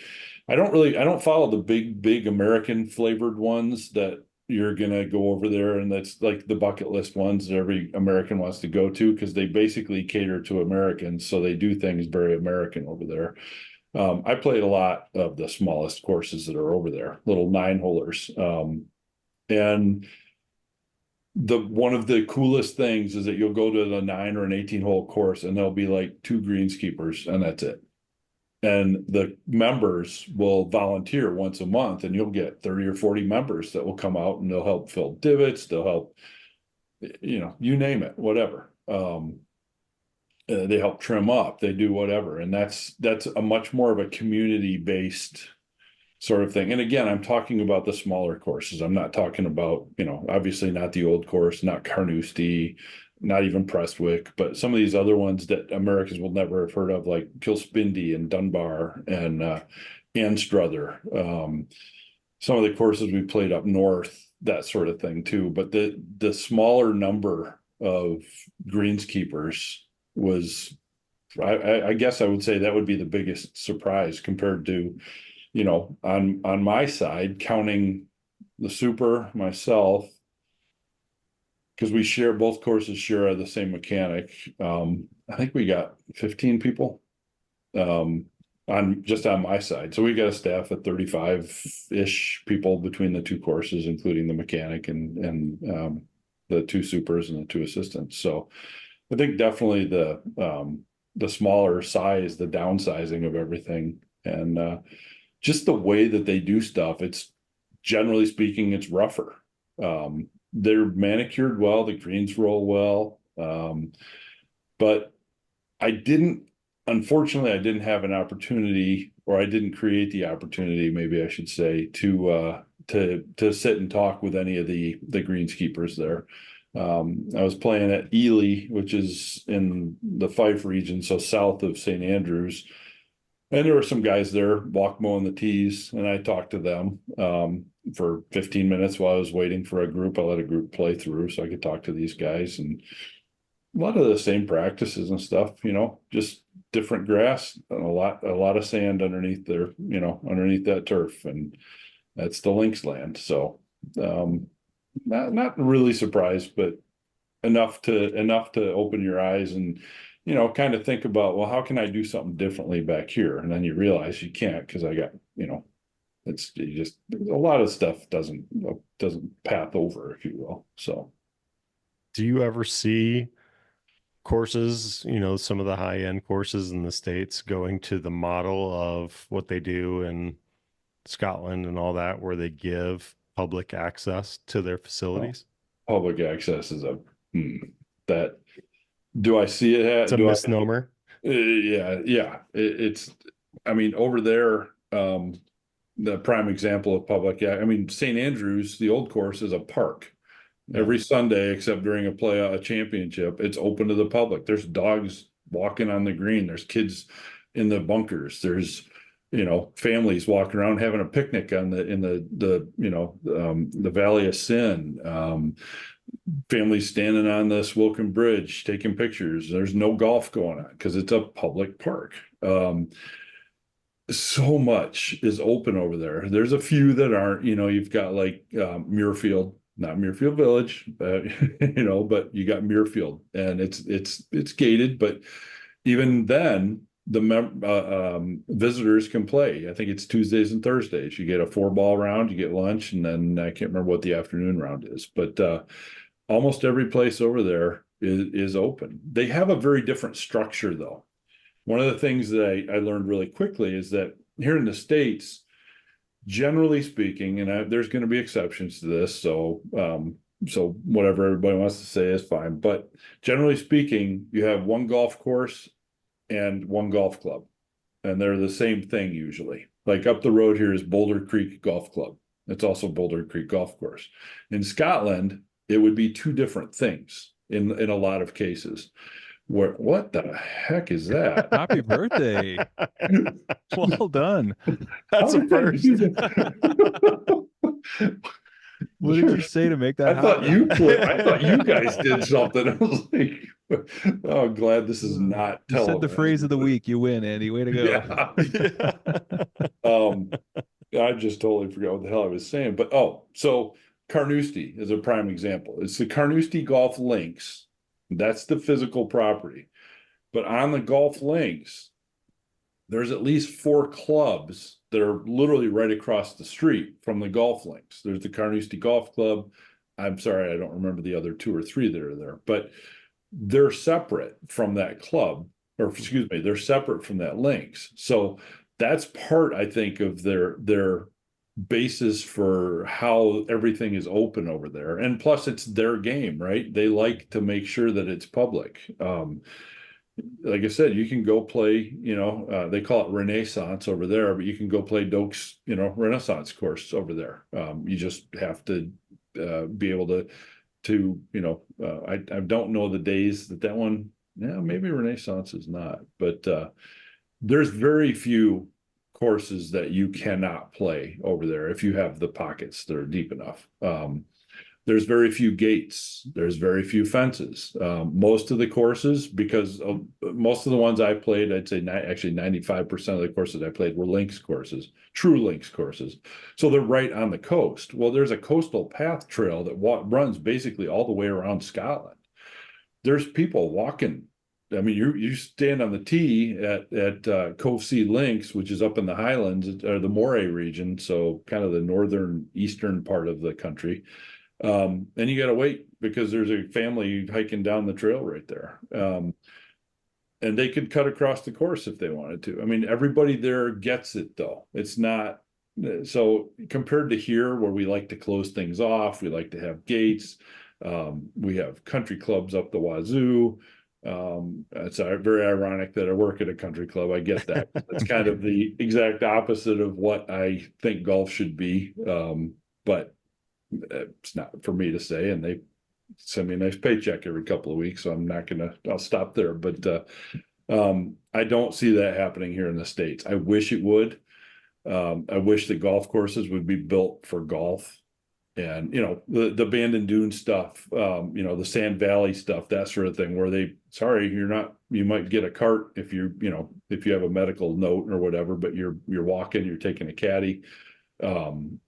I don't follow the big American flavored ones that you're gonna go over there, and that's like the bucket list ones that every American wants to go to, because they basically cater to Americans, so they do things very American over there. I played a lot of the smallest courses that are over there, little 9-holers, and one of the coolest things is that you'll go to the 9 or an 18-hole course, and there'll be like 2 greenskeepers, and that's it. And the members will volunteer once a month, and you'll get 30 or 40 members that will come out, and they'll help fill divots, they'll help, you name it, whatever. They help trim up, they do whatever, and that's a much more of a community-based sort of thing. And again, I'm talking about the smaller courses. I'm not talking about, obviously not the old course, not Carnoustie, not even Prestwick, but some of these other ones that Americans will never have heard of, like Kilspindie and Dunbar and Anstruther. Some of the courses we played up north, that sort of thing too. But the smaller number of greenskeepers was, I guess I would say that would be the biggest surprise compared to, on my side, counting the super, myself, because both courses share the same mechanic. I think we got 15 people on my side. So we got a staff of 35-ish people between the 2 courses, including the mechanic and the 2 supers and the 2 assistants. So I think definitely the smaller size, the downsizing of everything, and just the way that they do stuff, it's generally speaking, it's rougher. They're manicured well, the greens roll well. But unfortunately, I didn't have an opportunity, or I didn't create the opportunity, maybe I should say, to sit and talk with any of the greenskeepers there. I was playing at Ely, which is in the Fife region, so south of St. Andrews. And there were some guys there walk mowing the tees, and I talked to them for 15 minutes while I was waiting for a group. I let a group play through so I could talk to these guys, and a lot of the same practices and stuff, just different grass and a lot of sand underneath there, underneath that turf, and that's the links land. So not really surprised, but enough to open your eyes and kind of think about, well, how can I do something differently back here? And then you realize you can't, because I got, it's just a lot of stuff doesn't path over, if you will. So do you ever see courses, some of the high-end courses in the States going to the model of what they do in Scotland and all that, where they give public access to their facilities? Public access is that, do I see it? It's a misnomer. Yeah. Over there, the prime example of public, St. Andrews, the old course, is a park. Yeah. Every Sunday, except during a championship, it's open to the public. There's dogs walking on the green. There's kids in the bunkers. There's, families walking around having a picnic in the Valley of Sin. Families standing on the Swilcan Bridge taking pictures. There's no golf going on because it's a public park. So much is open over there. There's a few that aren't. You've got like Muirfield, not Muirfield Village, but you got Muirfield, and it's gated. But even then, the visitors can play. I think it's Tuesdays and Thursdays. You get a 4-ball round, you get lunch, and then I can't remember what the afternoon round is, but almost every place over there is open. They have a very different structure, though. One of the things that I learned really quickly is that here in the States, generally speaking, and there's going to be exceptions to this, so whatever everybody wants to say is fine, but generally speaking, you have one golf course and one golf club, and they're the same thing usually. Like up the road here is Boulder Creek Golf Club. It's also Boulder Creek Golf Course. In Scotland, it would be 2 different things in a lot of cases. What the heck is that? Happy birthday. Well done. That's a first. What did you say to make that happen? I thought you guys did something. I was like, oh, I'm glad this is not You said the phrase televised. of the week. You win, Andy. Way to go. Yeah. Yeah. Um, I just totally forgot what the hell I was saying. But so Carnoustie is a prime example. It's the Carnoustie Golf Links. That's the physical property. But on the golf links, there's at least 4 clubs that are literally right across the street from the golf links. There's the Carnoustie Golf Club. I'm sorry, I don't remember the other 2 or 3 that are there, but they're separate from that club, or excuse me, they're separate from that links. So that's part, I think, of their basis for how everything is open over there. And plus, it's their game, right? They like to make sure that it's public. Like I said, you can go play, they call it Renaissance over there, but you can go play Doak's, Renaissance course over there. You just have to be able I don't know the days that one, yeah, maybe Renaissance is not, but there's very few courses that you cannot play over there if you have the pockets that are deep enough. There's very few gates. There's very few fences. Most of the courses, because most of the ones I played, I'd say actually 95% of the courses I played were links courses, true links courses. So they're right on the coast. Well, there's a coastal path trail that runs basically all the way around Scotland. There's people walking. I mean, you stand on the tee at Cove Sea Links, which is up in the Highlands or the Moray region, so kind of the northern eastern part of the country. And you got to wait because there's a family hiking down the trail right there. And they could cut across the course if they wanted to. I mean, everybody there gets it though. It's not so compared to here where we like to close things off, we like to have gates. We have country clubs up the wazoo. It's very ironic that I work at a country club. I get that. It's kind of the exact opposite of what I think golf should be. But it's not for me to say, and they send me a nice paycheck every couple of weeks, so I'll stop there. But I don't see that happening here in the States. I wish it would. I wish that golf courses would be built for golf, and the abandoned dune stuff, the Sand Valley stuff, that sort of thing, where you might get a cart if if you have a medical note or whatever, but you're walking, you're taking a caddy, and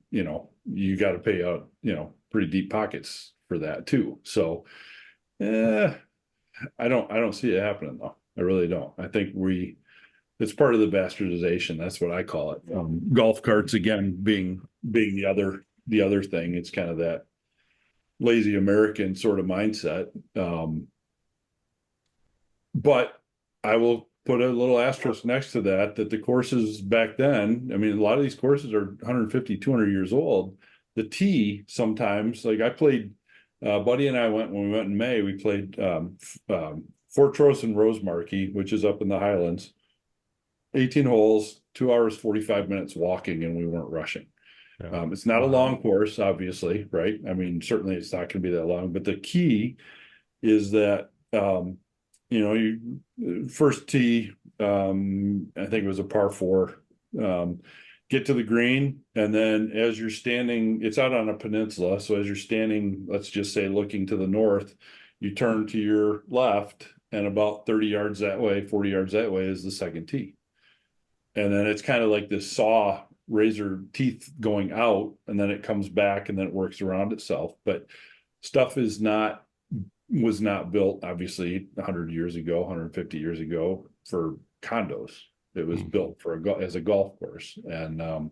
you got to pay out pretty deep pockets for that too. So I don't see it happening though. I really don't. I think it's part of the bastardization. That's what I call it. Golf carts again being the other thing. It's kind of that lazy American sort of mindset. But I will put a little asterisk next to that the courses back then, I mean, a lot of these courses are 150, 200 years old. The tee sometimes, like I played, Buddy and I when we went in May, we played Fortrose and Rosemarkie, which is up in the Highlands. 18 holes, 2 hours, 45 minutes walking, and we weren't rushing. Yeah. It's not a long course, obviously, right? I mean, certainly it's not going to be that long, but the key is that you first tee, I think it was a par 4, get to the green, and then as you're standing, it's out on a peninsula, so as you're standing, let's just say looking to the north, you turn to your left, and about 30 yards that way, 40 yards that way is the second tee. And then it's kind of like this saw razor teeth going out, and then it comes back, and then it works around itself. But stuff was not built, obviously, 100 years ago, 150 years ago for condos. It was built as a golf course. And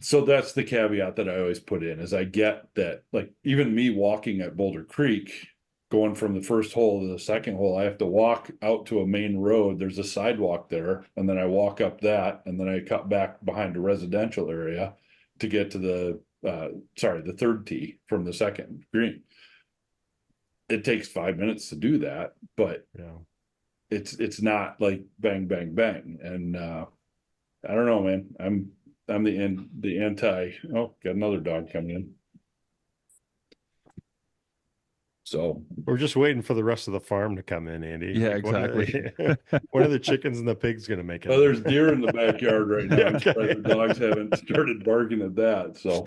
so that's the caveat that I always put in, is I get that, like, even me walking at Boulder Creek, going from the first hole to the second hole, I have to walk out to a main road. There's a sidewalk there, and then I walk up that, and then I cut back behind a residential area to get to the third tee from the second green. It takes 5 minutes to do that, but yeah, it's not like bang, bang, bang. And I don't know, man. I'm the anti. Oh, got another dog coming in. So We're just waiting for the rest of the farm to come in, Andy. Yeah, Like exactly. when are the chickens and the pigs going to make it well, there's in? deer in the backyard right now. I'm surprised Okay. the dogs haven't started barking at that. So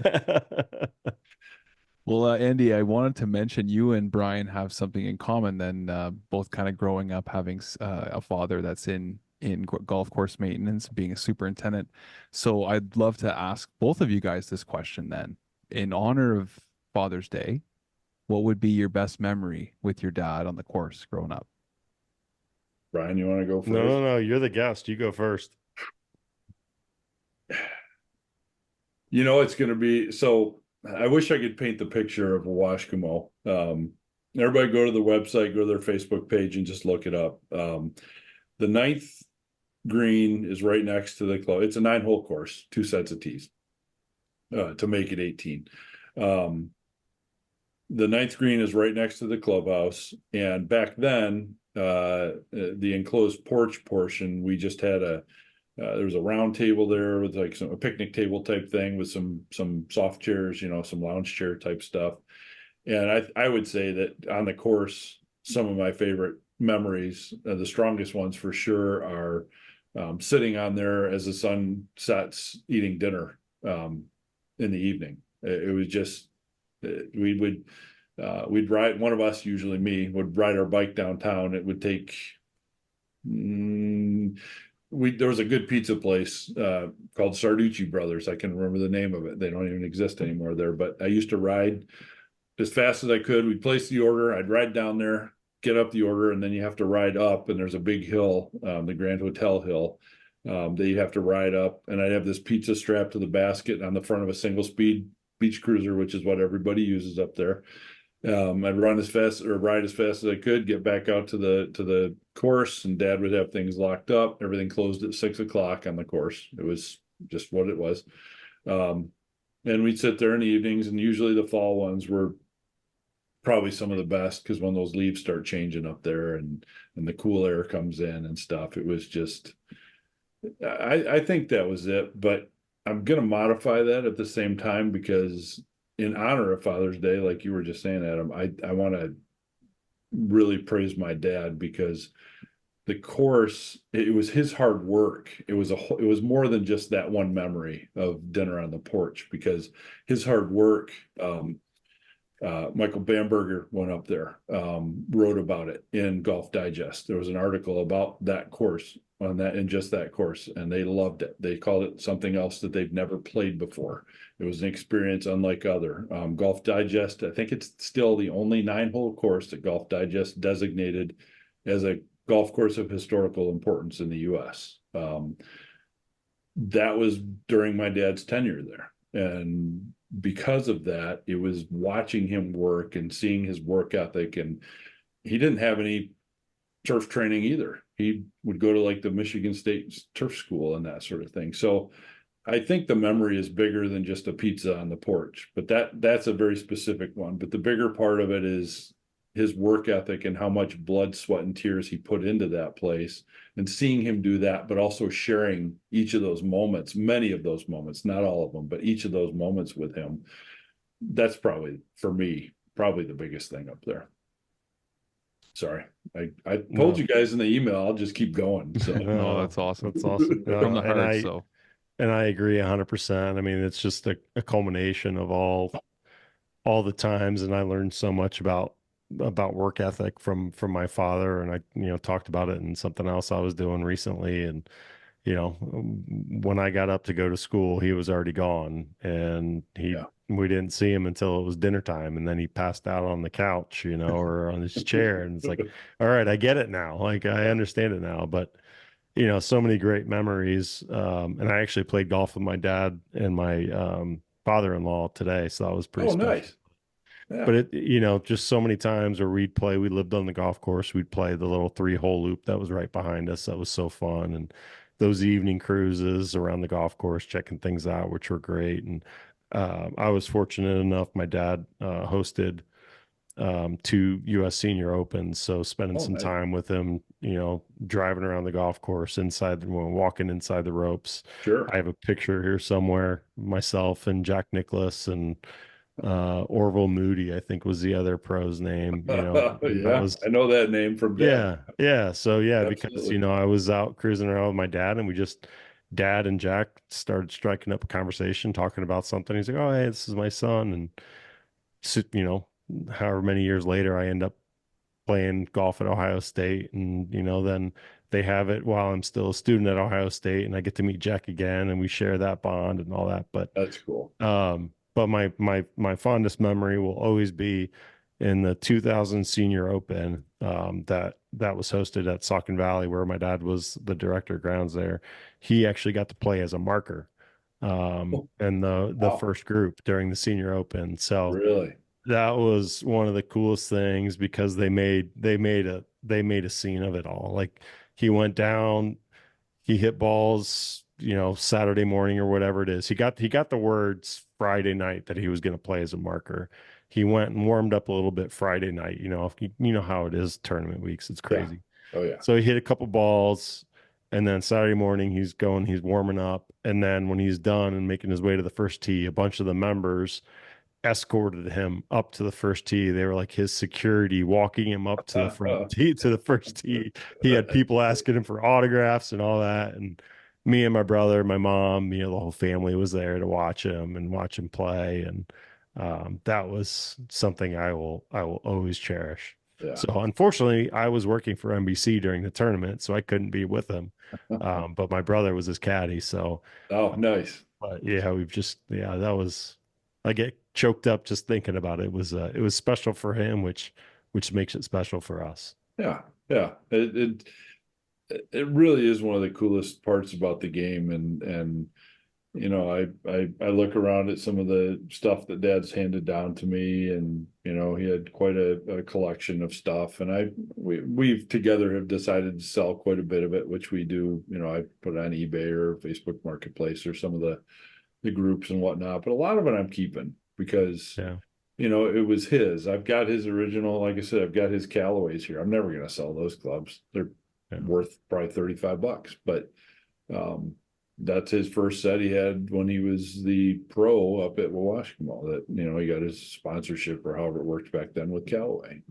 Well, Andy, I wanted to mention you and Brian have something in common. Then, both kind of growing up having a father that's in golf course maintenance, being a superintendent. So I'd love to ask both of you guys this question then. In honor of Father's Day, what would be your best memory with your dad on the course growing up? Brian, you want to go No, no, first? no. You're the guest. You go first. You know, it's going to be so. I wish I could paint the picture of a Washkamo. Everybody go to the website, go to their Facebook page, and just look it up. The ninth green is right next to the club. It's a 9-hole course, 2 sets of tees to make it 18. The ninth green is right next to the clubhouse, and back then, the enclosed porch portion, we just had there was a round table there with like a picnic table type thing with some soft chairs, some lounge chair type stuff. And I would say that on the course, some of my favorite memories, the strongest ones for sure, are sitting on there as the sun sets, eating dinner in the evening. It was just we'd ride, one of us, usually me, would ride our bike downtown. It would take there was a good pizza place called Sarducci Brothers. I can remember the name of it. They don't even exist anymore there, but I used to ride as fast as I could. We'd place the order. I'd ride down there, get up the order, and then you have to ride up, and there's a big hill, the Grand Hotel Hill, that you have to ride up. And I'd have this pizza strapped to the basket on the front of a single speed beach cruiser, which is what everybody uses up there. I'd ride as fast as I could, get back out to the course, and Dad would have things locked up. Everything closed at 6 o'clock on the course. It was just what it was. And we'd sit there in the evenings, and usually the fall ones were probably some of the best, because when those leaves start changing up there and the cool air comes in and stuff, it was just, I think that was it. But I'm going to modify that at the same time, because in honor of Father's Day, like you were just saying, Adam, I want to really praise my dad, because the course, it was his hard work. It was more than just that one memory of dinner on the porch, because his hard work, Michael Bamberger went up there, wrote about it in Golf Digest. There was an article about that course in just that course, and they loved it. They called it something else that they've never played before. It was an experience unlike other. Golf Digest, I think it's still the only 9-hole course that Golf Digest designated as a golf course of historical importance in the U.S. That was during my dad's tenure there. And because of that, it was watching him work and seeing his work ethic. And he didn't have any turf training either. He would go to like the Michigan State turf school and that sort of thing. So I think the memory is bigger than just a pizza on the porch, but that's a very specific one. But the bigger part of it is his work ethic and how much blood, sweat, and tears he put into that place, and seeing him do that, but also sharing each of those moments, many of those moments, not all of them, but each of those moments with him. That's probably, for me, probably the biggest thing up there. Sorry. I told you guys in the email, I'll just keep going. So No, that's awesome. That's awesome. From the And heart. So I agree 100%. I mean, it's just a culmination of all the times, and I learned so much about work ethic from my father, and I talked about it in something else I was doing recently. And when I got up to go to school, he was already gone, and we didn't see him until it was dinner time, and then he passed out on the couch, or on his chair. And it's like, all right, I get it now. Like, I understand it now. But so many great memories. And I actually played golf with my dad and my father-in-law today, so that was pretty special. Nice. Yeah. But just so many times where we lived on the golf course, we'd play the little 3-hole loop that was right behind us. That was so fun. And those evening cruises around the golf course, checking things out, which were great. And I was fortunate enough, my dad hosted 2 U.S. Senior Opens. So spending some nice. time with him, driving around the golf course, walking inside the ropes. Sure. I have a picture here somewhere, myself and Jack Nicklaus and Orville Moody, I think was the other pro's name, and that Yeah, I was, know that name from Dad. yeah, yeah. So yeah, because Absolutely. I was out cruising around with my dad, and Dad and Jack started striking up a conversation, talking about something. He's like, "Oh, hey, this is my son," and so, however many years later, I end up playing golf at Ohio State, and then they have it while I'm still a student at Ohio State, and I get to meet Jack again, and we share that bond and all that. But That's cool. my fondest memory will always be in the 2000 Senior Open, that was hosted at Saucon Valley, where my dad was the director of grounds there. He actually got to play as a marker, Oh, in the wow, first group during the Senior Open. So really? that was one of the coolest things, because they made a scene of it all. Like, he went down, he hit balls, Saturday morning or whatever it is. He got the words Friday night that he was going to play as a marker. He went and warmed up a little bit Friday night. If you know how it is tournament weeks. It's Yeah. crazy. Oh, yeah. So he hit a couple balls, and then Saturday morning he's warming up, and then when he's done and making his way to the first tee, a bunch of the members escorted him up to the first tee. They were like his security, walking him up to the front tee, to the first tee. He had people asking him for autographs and all that. And me and my brother, my mom, the whole family was there to watch him and watch him play. And that was something I will always cherish. Yeah. So unfortunately, I was working for NBC during the tournament, so I couldn't be with him. But my brother was his caddy, so Oh, nice. but yeah, that was, I get choked up just thinking about it. It was special for him, which makes it special for us. Yeah. Yeah. It really is one of the coolest parts about the game. And I look around at some of the stuff that Dad's handed down to me, and he had quite a collection of stuff, and we've together have decided to sell quite a bit of it, which we do. I put it on eBay or Facebook Marketplace or some of the groups and whatnot, but a lot of it I'm keeping because Yeah. it was his. I've got his original, like I said, I've got his Callaways here. I'm never going to sell those clubs. They're Yeah. worth probably $35, but um, that's his first set he had when he was the pro up at Washington. That he got his sponsorship or however it worked back then with Callaway.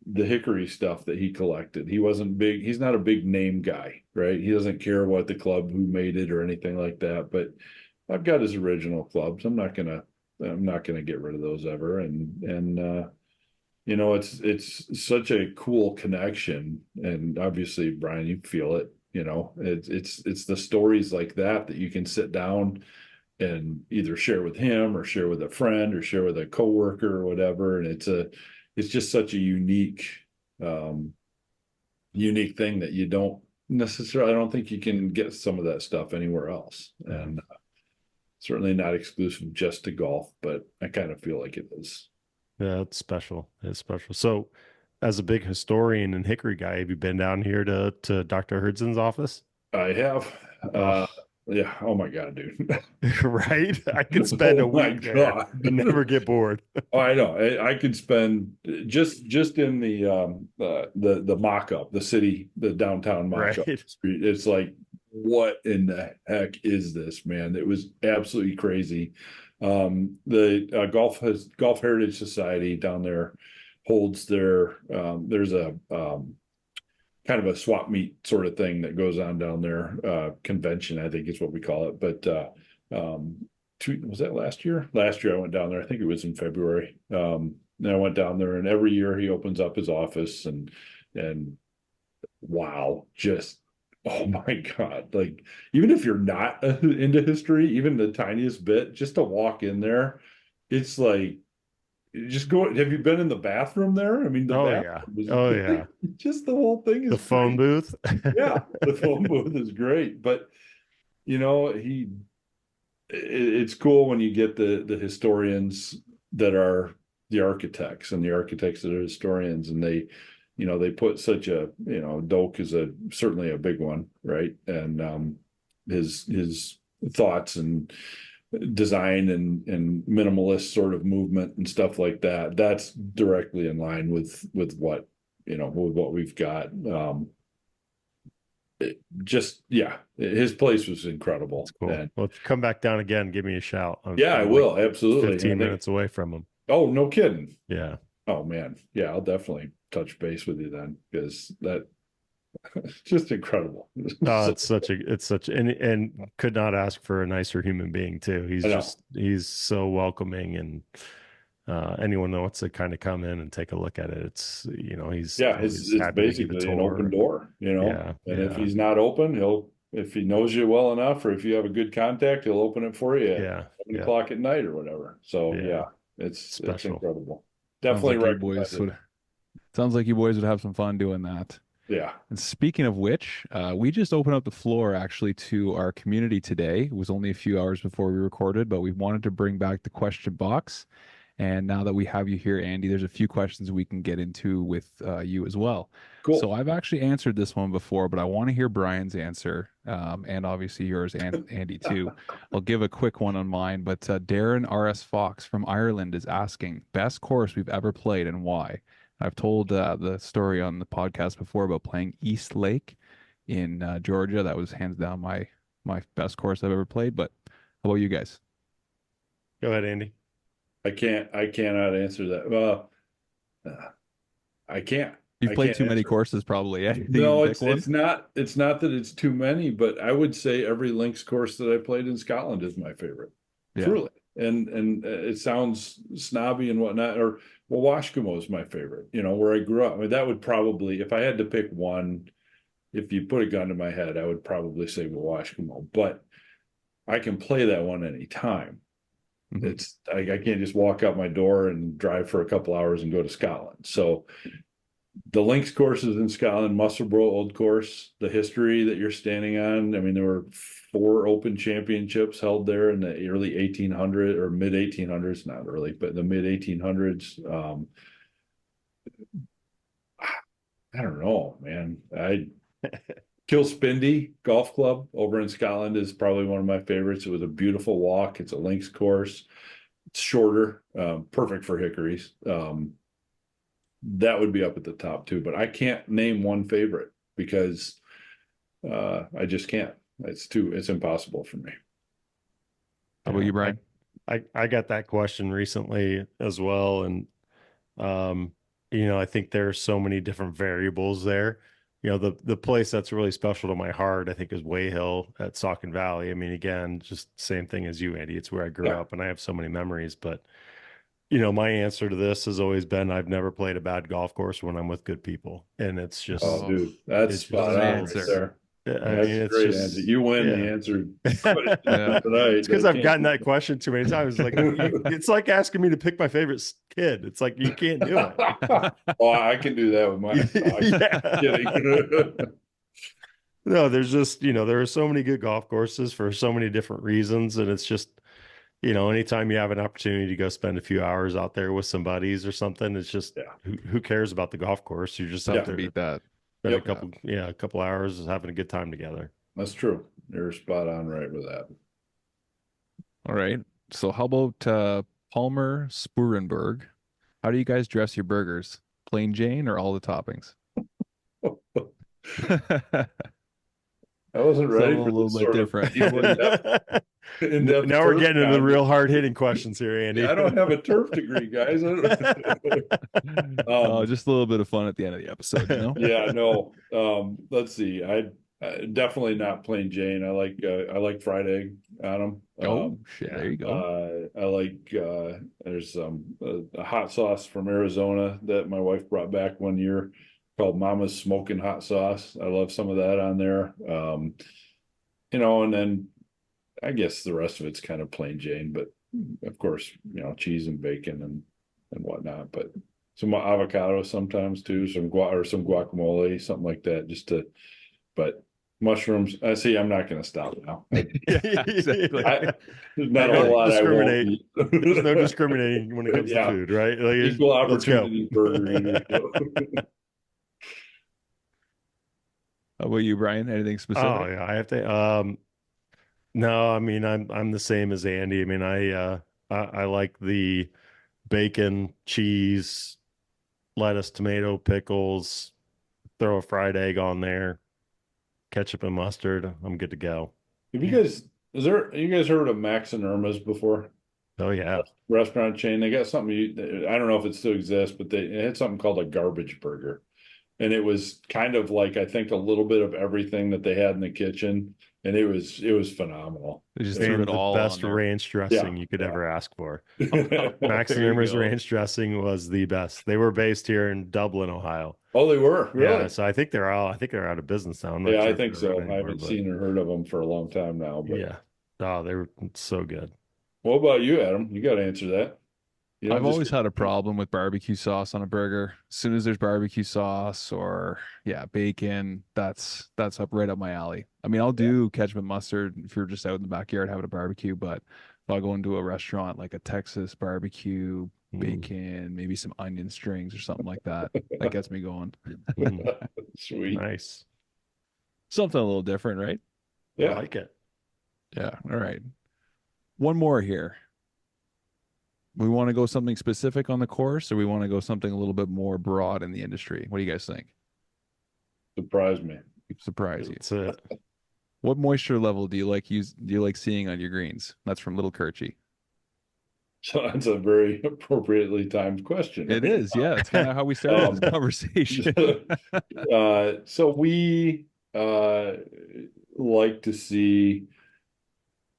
The Hickory stuff that he collected, he wasn't big. He's not a big name guy, right? He doesn't care what the club, who made it or anything like that. But I've got his original clubs. I'm not gonna get rid of those ever. And it's such a cool connection. And obviously, Brian, you feel it. It's the stories like that you can sit down and either share with him or share with a friend or share with a coworker or whatever. And it's just such a um, unique thing that you don't necessarily, I don't think you can get some of that stuff anywhere else. And certainly not exclusive just to golf, but I kind of feel like it is. Yeah, it's special. It's special. So, as a big historian and Hickory guy, have you been down here to Dr. Herdson's office? I have, Oh, yeah. Oh my God, dude. right. I could spend a Oh my week there God. and never get bored. Oh, I know. I could spend just in the mock-up, the downtown mock-up Right. street. It's like, what in the heck is this, man? It was absolutely crazy. The Golf Heritage Society down there holds there's a kind of a swap meet sort of thing that goes on down there. Convention, I think is what we call it. But was that last year? Last year I went down there. I think it was in February. And I went down there, and every year he opens up his office, and wow, just oh my God! Like, even if you're not into history, even the tiniest bit, just to walk in there, it's like just go. Have you been in the bathroom there? I mean, the Oh yeah. bathroom is Oh yeah. just the whole thing The is phone great. booth. Yeah, the phone booth is great, but it's cool when you get the historians that are the architects, and the architects that are historians, and they put such Doak is certainly a big one, right? And his thoughts and design and minimalist sort of movement and stuff like that, that's directly in line with what with what we've got. just yeah, his place was incredible. That's cool. And Well, if you come back down again, give me a shout. yeah, I I'm like will absolutely. I 15 think. minutes away from him. Oh, no kidding. Yeah. Oh man, yeah, I'll definitely touch base with you then because that just incredible. And could not ask for a nicer human being too. I know. He's so welcoming, and anyone that wants to kind of come in and take a look at it, he's Yeah, always it's happy to give a basically an open tour. door, Yeah, and if yeah, he's not open, if he knows you well enough, or if you have a good contact, he'll open it for you at yeah, 7 o'clock at night or whatever. So yeah. yeah, it's Special. incredible. Sounds Definitely like you boys recommended. would sounds like you boys would have some fun doing that. Yeah, And speaking of which, we just opened up the floor actually to our community today. It was only a few hours before we recorded, but we wanted to bring back the question box. And now that we have you here, Andy, there's a few questions we can get into with you as well. So cool. I've actually answered this one before, but I want to hear Brian's answer, and obviously yours, and Andy too. I'll give a quick one on mine, but Darren R.S. Fox from Ireland is asking, best course we've ever played and why? I've told the story on the podcast before about playing East Lake in Georgia. That was hands down my best course I've ever played. But how about you guys? Go ahead, Andy. I cannot answer that. Well, uh, I can't. You've I played can't too many answer. courses, probably. Yeah, you can No, pick one. it's not that it's too many, but I would say every links course that I played in Scotland is my favorite. Yeah. Truly. And it sounds snobby and whatnot, or well, Washkomo is my favorite, where I grew up. I mean, that would probably, if I had to pick one, if you put a gun to my head, I would probably say Washkomo, but I can play that one anytime. Mhm. I can't just walk out my door and drive for a couple hours and go to Scotland. So the links courses in Scotland, Musselburgh Old Course, the history that you're standing on. I mean, there were 4 open championships held there in the early 1800s or mid 1800s, not early, but the mid 1800s. I don't know, man. Kilspindie Golf Club over in Scotland is probably one of my favorites. It was a beautiful walk. It's a links course. It's shorter, perfect for hickories. That would be up at the top too, but I can't name one favorite because I just can't. It's impossible for me. How about Yeah, you, Brian? I got that question recently as well, and um, I think there are so many different variables there. The place that's really special to my heart, I think, is Wayhill at Saucon Valley. I mean, again, just same thing as you, Andy. It's where I grew Yeah. up, and I have so many memories. But my answer to this has always been I've never played a bad golf course when I'm with good people, and it's Oh, just Oh, dude, that's it's just what spot an on right answer. there. I That's mean, a it's great answer. just You win yeah. the answer Yeah. tonight. It's because I I've can't. gotten that question too many times. Like it's like asking me to pick my favorite kid. It's like you can't do it. Oh, I can do that with my. No, I'm Yeah. kidding. No, there's just, there are so many good golf courses for so many different reasons. And it's just, anytime you have an opportunity to go spend a few hours out there with some buddies or something, it's just Yeah. who cares about the golf course? You're just Tough out to there beat that. spend Yep, a couple hours having a good time together. that's true. You're spot on right with that. All right. So how about Palmer Spurenberg? How do you guys dress your burgers? Plain Jane or all the toppings? I wasn't Some ready a for little this bit sort of different. How about you? in-depth Now we're turf getting into the real conversation. hard-hitting questions here, Andy. Yeah, I don't have a turf degree, guys. Oh, Um, just a little bit of fun at the end of the episode, you know? yeah, no. Let's see. I definitely not plain Jane. I like fried egg on them. Oh, shit. There you go. I like there's a hot sauce from Arizona that my wife brought back one year called Mama's Smoking Hot Sauce. I love some of that on there. And then I guess the rest of it's kind of plain Jane, but of course, cheese and bacon and whatnot. But some avocado sometimes too, some guacamole, something like that, but mushrooms. I see. I'm not going to stop now. Yeah, exactly. There's not a Don't whole lot I won't discriminate. eat. There's no discriminating when it comes to Yeah, food, right? Like, equal let's go. opportunity burger eater. How about you, Brian? Anything Oh specific? yeah, I have to. No, I mean I'm the same as Andy. I mean I like the bacon, cheese, lettuce, tomato, pickles. Throw a fried egg on there. ketchup and mustard, I'm good to go. Have you guys heard of Max and Irma's before? Oh yeah. Restaurant chain. They got something, I don't know if it still exists, but it had something called a garbage burger. And it was kind of like, I think, a little bit of everything that they had in the kitchen. And it was phenomenal. They just threw And it the all on best there. ranch dressing you could ever ask for. Max and There you Irma's go. ranch dressing was the best. They were based here in Dublin, Ohio. Oh, they were Yeah, really? so I think they're out of business now. I'm not Yeah, sure I if think they're around so. I anymore, haven't but seen or heard of them for a long time now. But yeah. Oh, they were so good. what about you, Adam? You got to answer that. You don't I've just always get. had a problem with barbecue sauce on a burger. As soon as there's barbecue sauce or yeah, bacon, that's up right up my alley. I mean, I'll Yeah. do ketchup and mustard if you're just out in the backyard having a barbecue, but if I go into a restaurant like a Texas barbecue, Mm, bacon, maybe some onion strings or something like that, that gets me going. mm, Sweet. nice. Something a little different, right? I Yeah. like it. Yeah. All right. One more here. We want to go something specific on the course, or we want to go something a little bit more broad in the industry? What do you guys think? Surprised me. Surprise you. It's a What moisture level do you like seeing on your greens? That's from Little Kirchy. So that's a very appropriately timed question, It right? is, yeah. It's kind of how we started this conversation. So we like to see.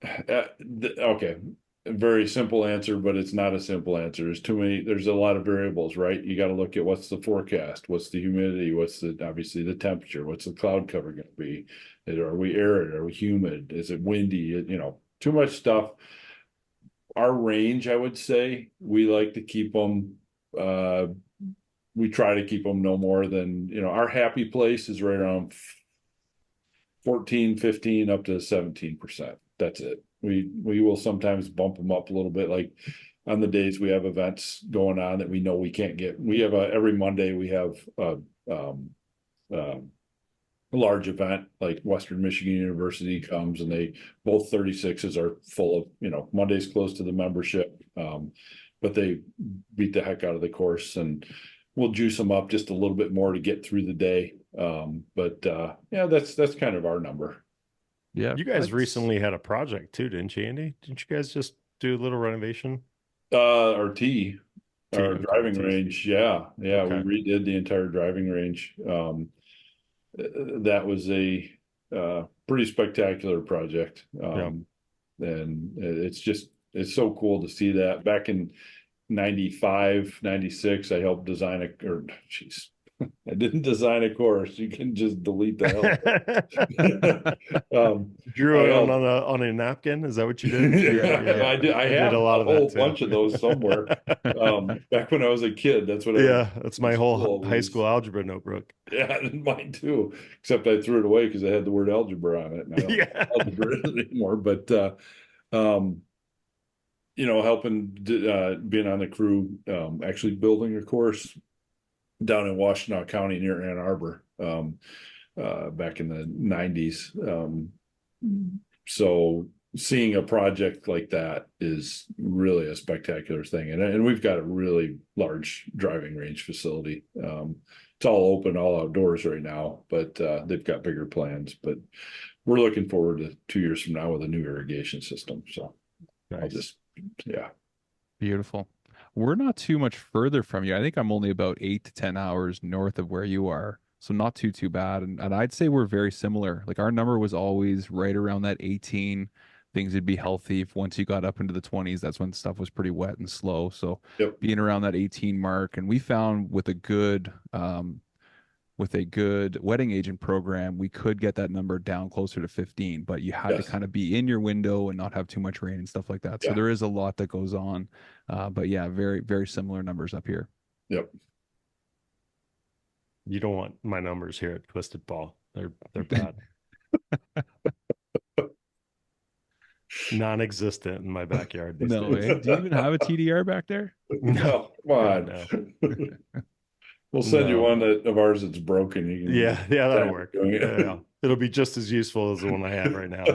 Okay, a very simple answer, but it's not a simple answer. There's too many. There's a lot of variables, right? You got to look at what's the forecast, what's the humidity, what's the obviously the temperature, what's the cloud cover going to be? Are we arid? Are we humid? Is it windy? Too much stuff. Our range, I would say, we like to keep them. We try to keep them no more than our happy place is right around 14, 15 up to 17%. That's it. We will sometimes bump them up a little bit, like on the days we have events going on that we know we can't get. We have every Monday we have um, a large event like Western Michigan University comes, and they both 36s are full of Monday's close to the membership, but they beat the heck out of the course, and we'll juice them up just a little bit more to get through the day. But yeah, that's kind of our number. Yeah. You guys recently had a project too, didn't you, Andy? Didn't you guys just do a little renovation? Our tee, our Okay, driving tees. range. Yeah. Okay. We redid the entire driving range. That was a pretty spectacular project. Yeah. And it's so cool to see that. Back in 95, 96, I helped design I didn't design a course. You can just delete the hell. Drew I it helped. on a napkin. Is that what you did? Yeah, I did. I did have a lot a of that whole too. bunch of those somewhere. Back when I was a kid, that's what I would Yeah, that's my whole high was. school algebra notebook. Yeah, mine too. Except I threw it away because it had the word algebra on it, and I don't Yeah. algebra anymore. But um, helping being on the crew, actually building a course down in Washtenaw County near Ann Arbor, back in the 90s. So seeing a project like that is really a spectacular thing. And we've got a really large driving range facility. It's all open, all outdoors right now, but they've got bigger plans. But we're looking forward to 2 years from now with a new irrigation system. So Nice. yeah. Beautiful. We're not too much further from you. I think I'm only about 8 to 10 hours north of where you are. So not too bad. And I'd say we're very similar. Like our number was always right around that 18. Things would be healthy. If once you got up into the 20s, that's when stuff was pretty wet and slow. So Yep. being around that 18 mark. And we found with a good wetting agent program, we could get that number down closer to 15, but you had to Yes. kind of be in your window and not have too much rain and stuff like that. So Yeah. there is a lot that goes on. But yeah, very, very similar numbers up here. Yep. You don't want my numbers here at Twisted Ball. They're bad. Non-existent in my backyard these No days. way. Do you even have a TDR back there? No, come on. No. We'll send you No. one of ours that's broken. You can Yeah, that'll try work. doing it. Yeah. It'll be just as useful as the one I have right now.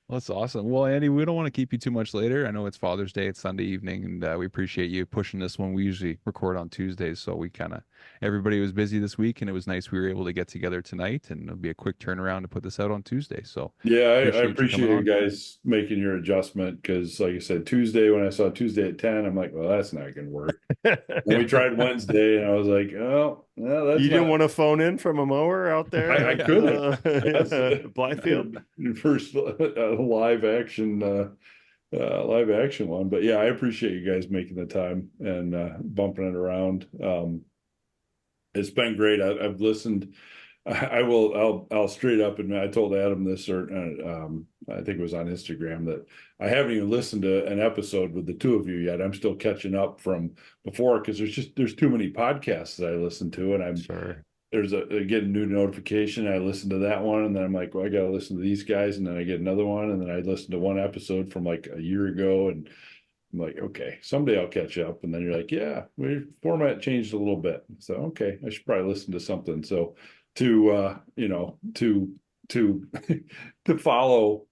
Well, that's awesome. Well, Andy, we don't want to keep you too much later. I know it's Father's Day, it's Sunday evening, and we appreciate you pushing this one. We usually record on Tuesdays, so we kind of everybody was busy this week, and it was nice we were able to get together tonight, and it'll be a quick turnaround to put this out on Tuesday. So Yeah, I appreciate you coming appreciate you on. guys making your adjustment because, like I said, Tuesday when I saw Tuesday at 10, I'm like, well, that's not going to work. And we tried Wednesday, and I was like, oh, no, that's You didn't not. want to phone in from a mower out there I at couldn't. That's Blythefield? first live action one. But yeah, I appreciate you guys making the time and bumping it around. It's been great. I've listened. I'll straight up admit, I told Adam this, or I think it was on Instagram, that I haven't even listened to an episode with the two of you yet. I'm still catching up from before because there's too many podcasts that I listen to, and I'm Sure. there's I get a new notification. I listen to that one, and then I'm like, well, I got to listen to these guys, and then I get another one, and then I listen to one episode from like a year ago, and I'm like, okay, someday I'll catch up. And then you're like, yeah, we format changed a little bit, so okay, I should probably listen to something. So to to follow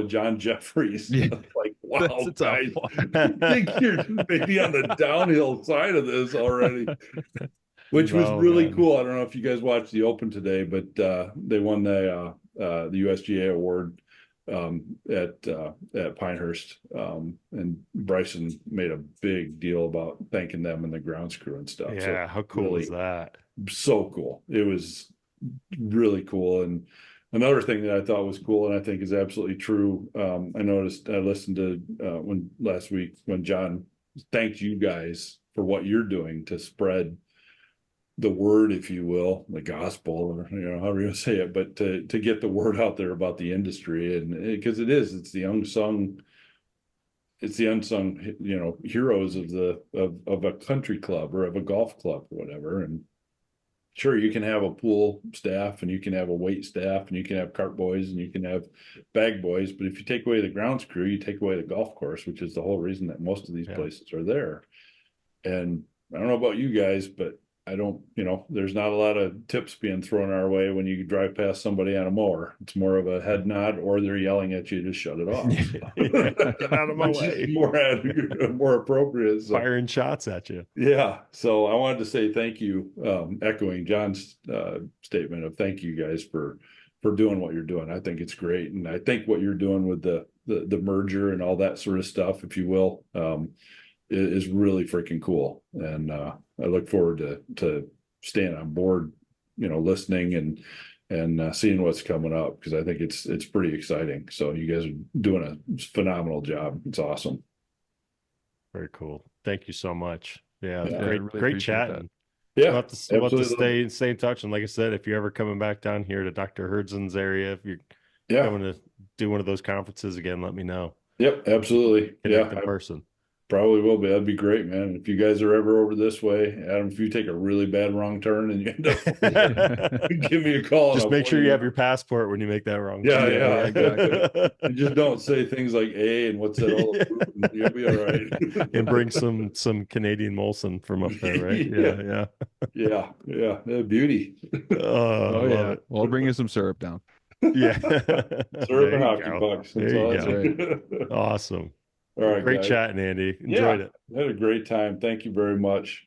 John Jeffries, Yeah, like, wow, that's a tough guys, one. I think you're maybe on the downhill side of this already. Which was really man. cool. I don't know if you guys watched the Open today, but they won the USGA award at Pinehurst, and Bryson made a big deal about thanking them and the grounds crew and stuff. Yeah, So how cool really, is that? so cool. It was really cool. And another thing that I thought was cool, and I think is absolutely true. I listened to when last week when John thanked you guys for what you're doing to spread the word, if you will, the gospel, or however you say it, but to get the word out there about the industry, and because it's the unsung heroes of a country club or of a golf club or whatever. And sure, you can have a pool staff, and you can have a wait staff, and you can have cart boys, and you can have bag boys, but if you take away the grounds crew, you take away the golf course, which is the whole reason that most of these places are there. And I don't know about you guys, but I don't, there's not a lot of tips being thrown our way when you drive past somebody on a mower. It's more of a head nod, or they're yelling at you to shut it off. Get out of my way. More appropriate. So, firing shots at you. Yeah. So I wanted to say thank you, echoing John's statement of thank you guys for doing what you're doing. I think it's great. And I think what you're doing with the merger and all that sort of stuff, if you will, is really freaking cool. And I look forward to staying on board, listening and seeing what's coming up, because I think it's pretty exciting. So you guys are doing a phenomenal job. It's awesome. Very cool. Thank you so much. Yeah, Yeah, great, really great appreciate chatting. Yeah, We'll have to stay in touch. And like I said, if you're ever coming back down here to Dr. Herdzen's area, if you're coming to do one of those conferences again, let me know. Yep, absolutely. Connect in person. Probably will be. That'd be great, man. If you guys are ever over this way, Adam, if you take a really bad wrong turn and you end up, give me a call. Just make sure you have your passport when you make that wrong turn. Yeah, Exactly. And just don't say things like "a" and "what's that all about?" You'll be all right. And bring some Canadian Molson from up there, right? Yeah. Beauty. Oh yeah. Well, I'll bring you some syrup down. Yeah. Syrup and hockey pucks. There you go. Awesome. All right, great guys. chatting, Andy. Enjoyed it. Had a great time. Thank you very much.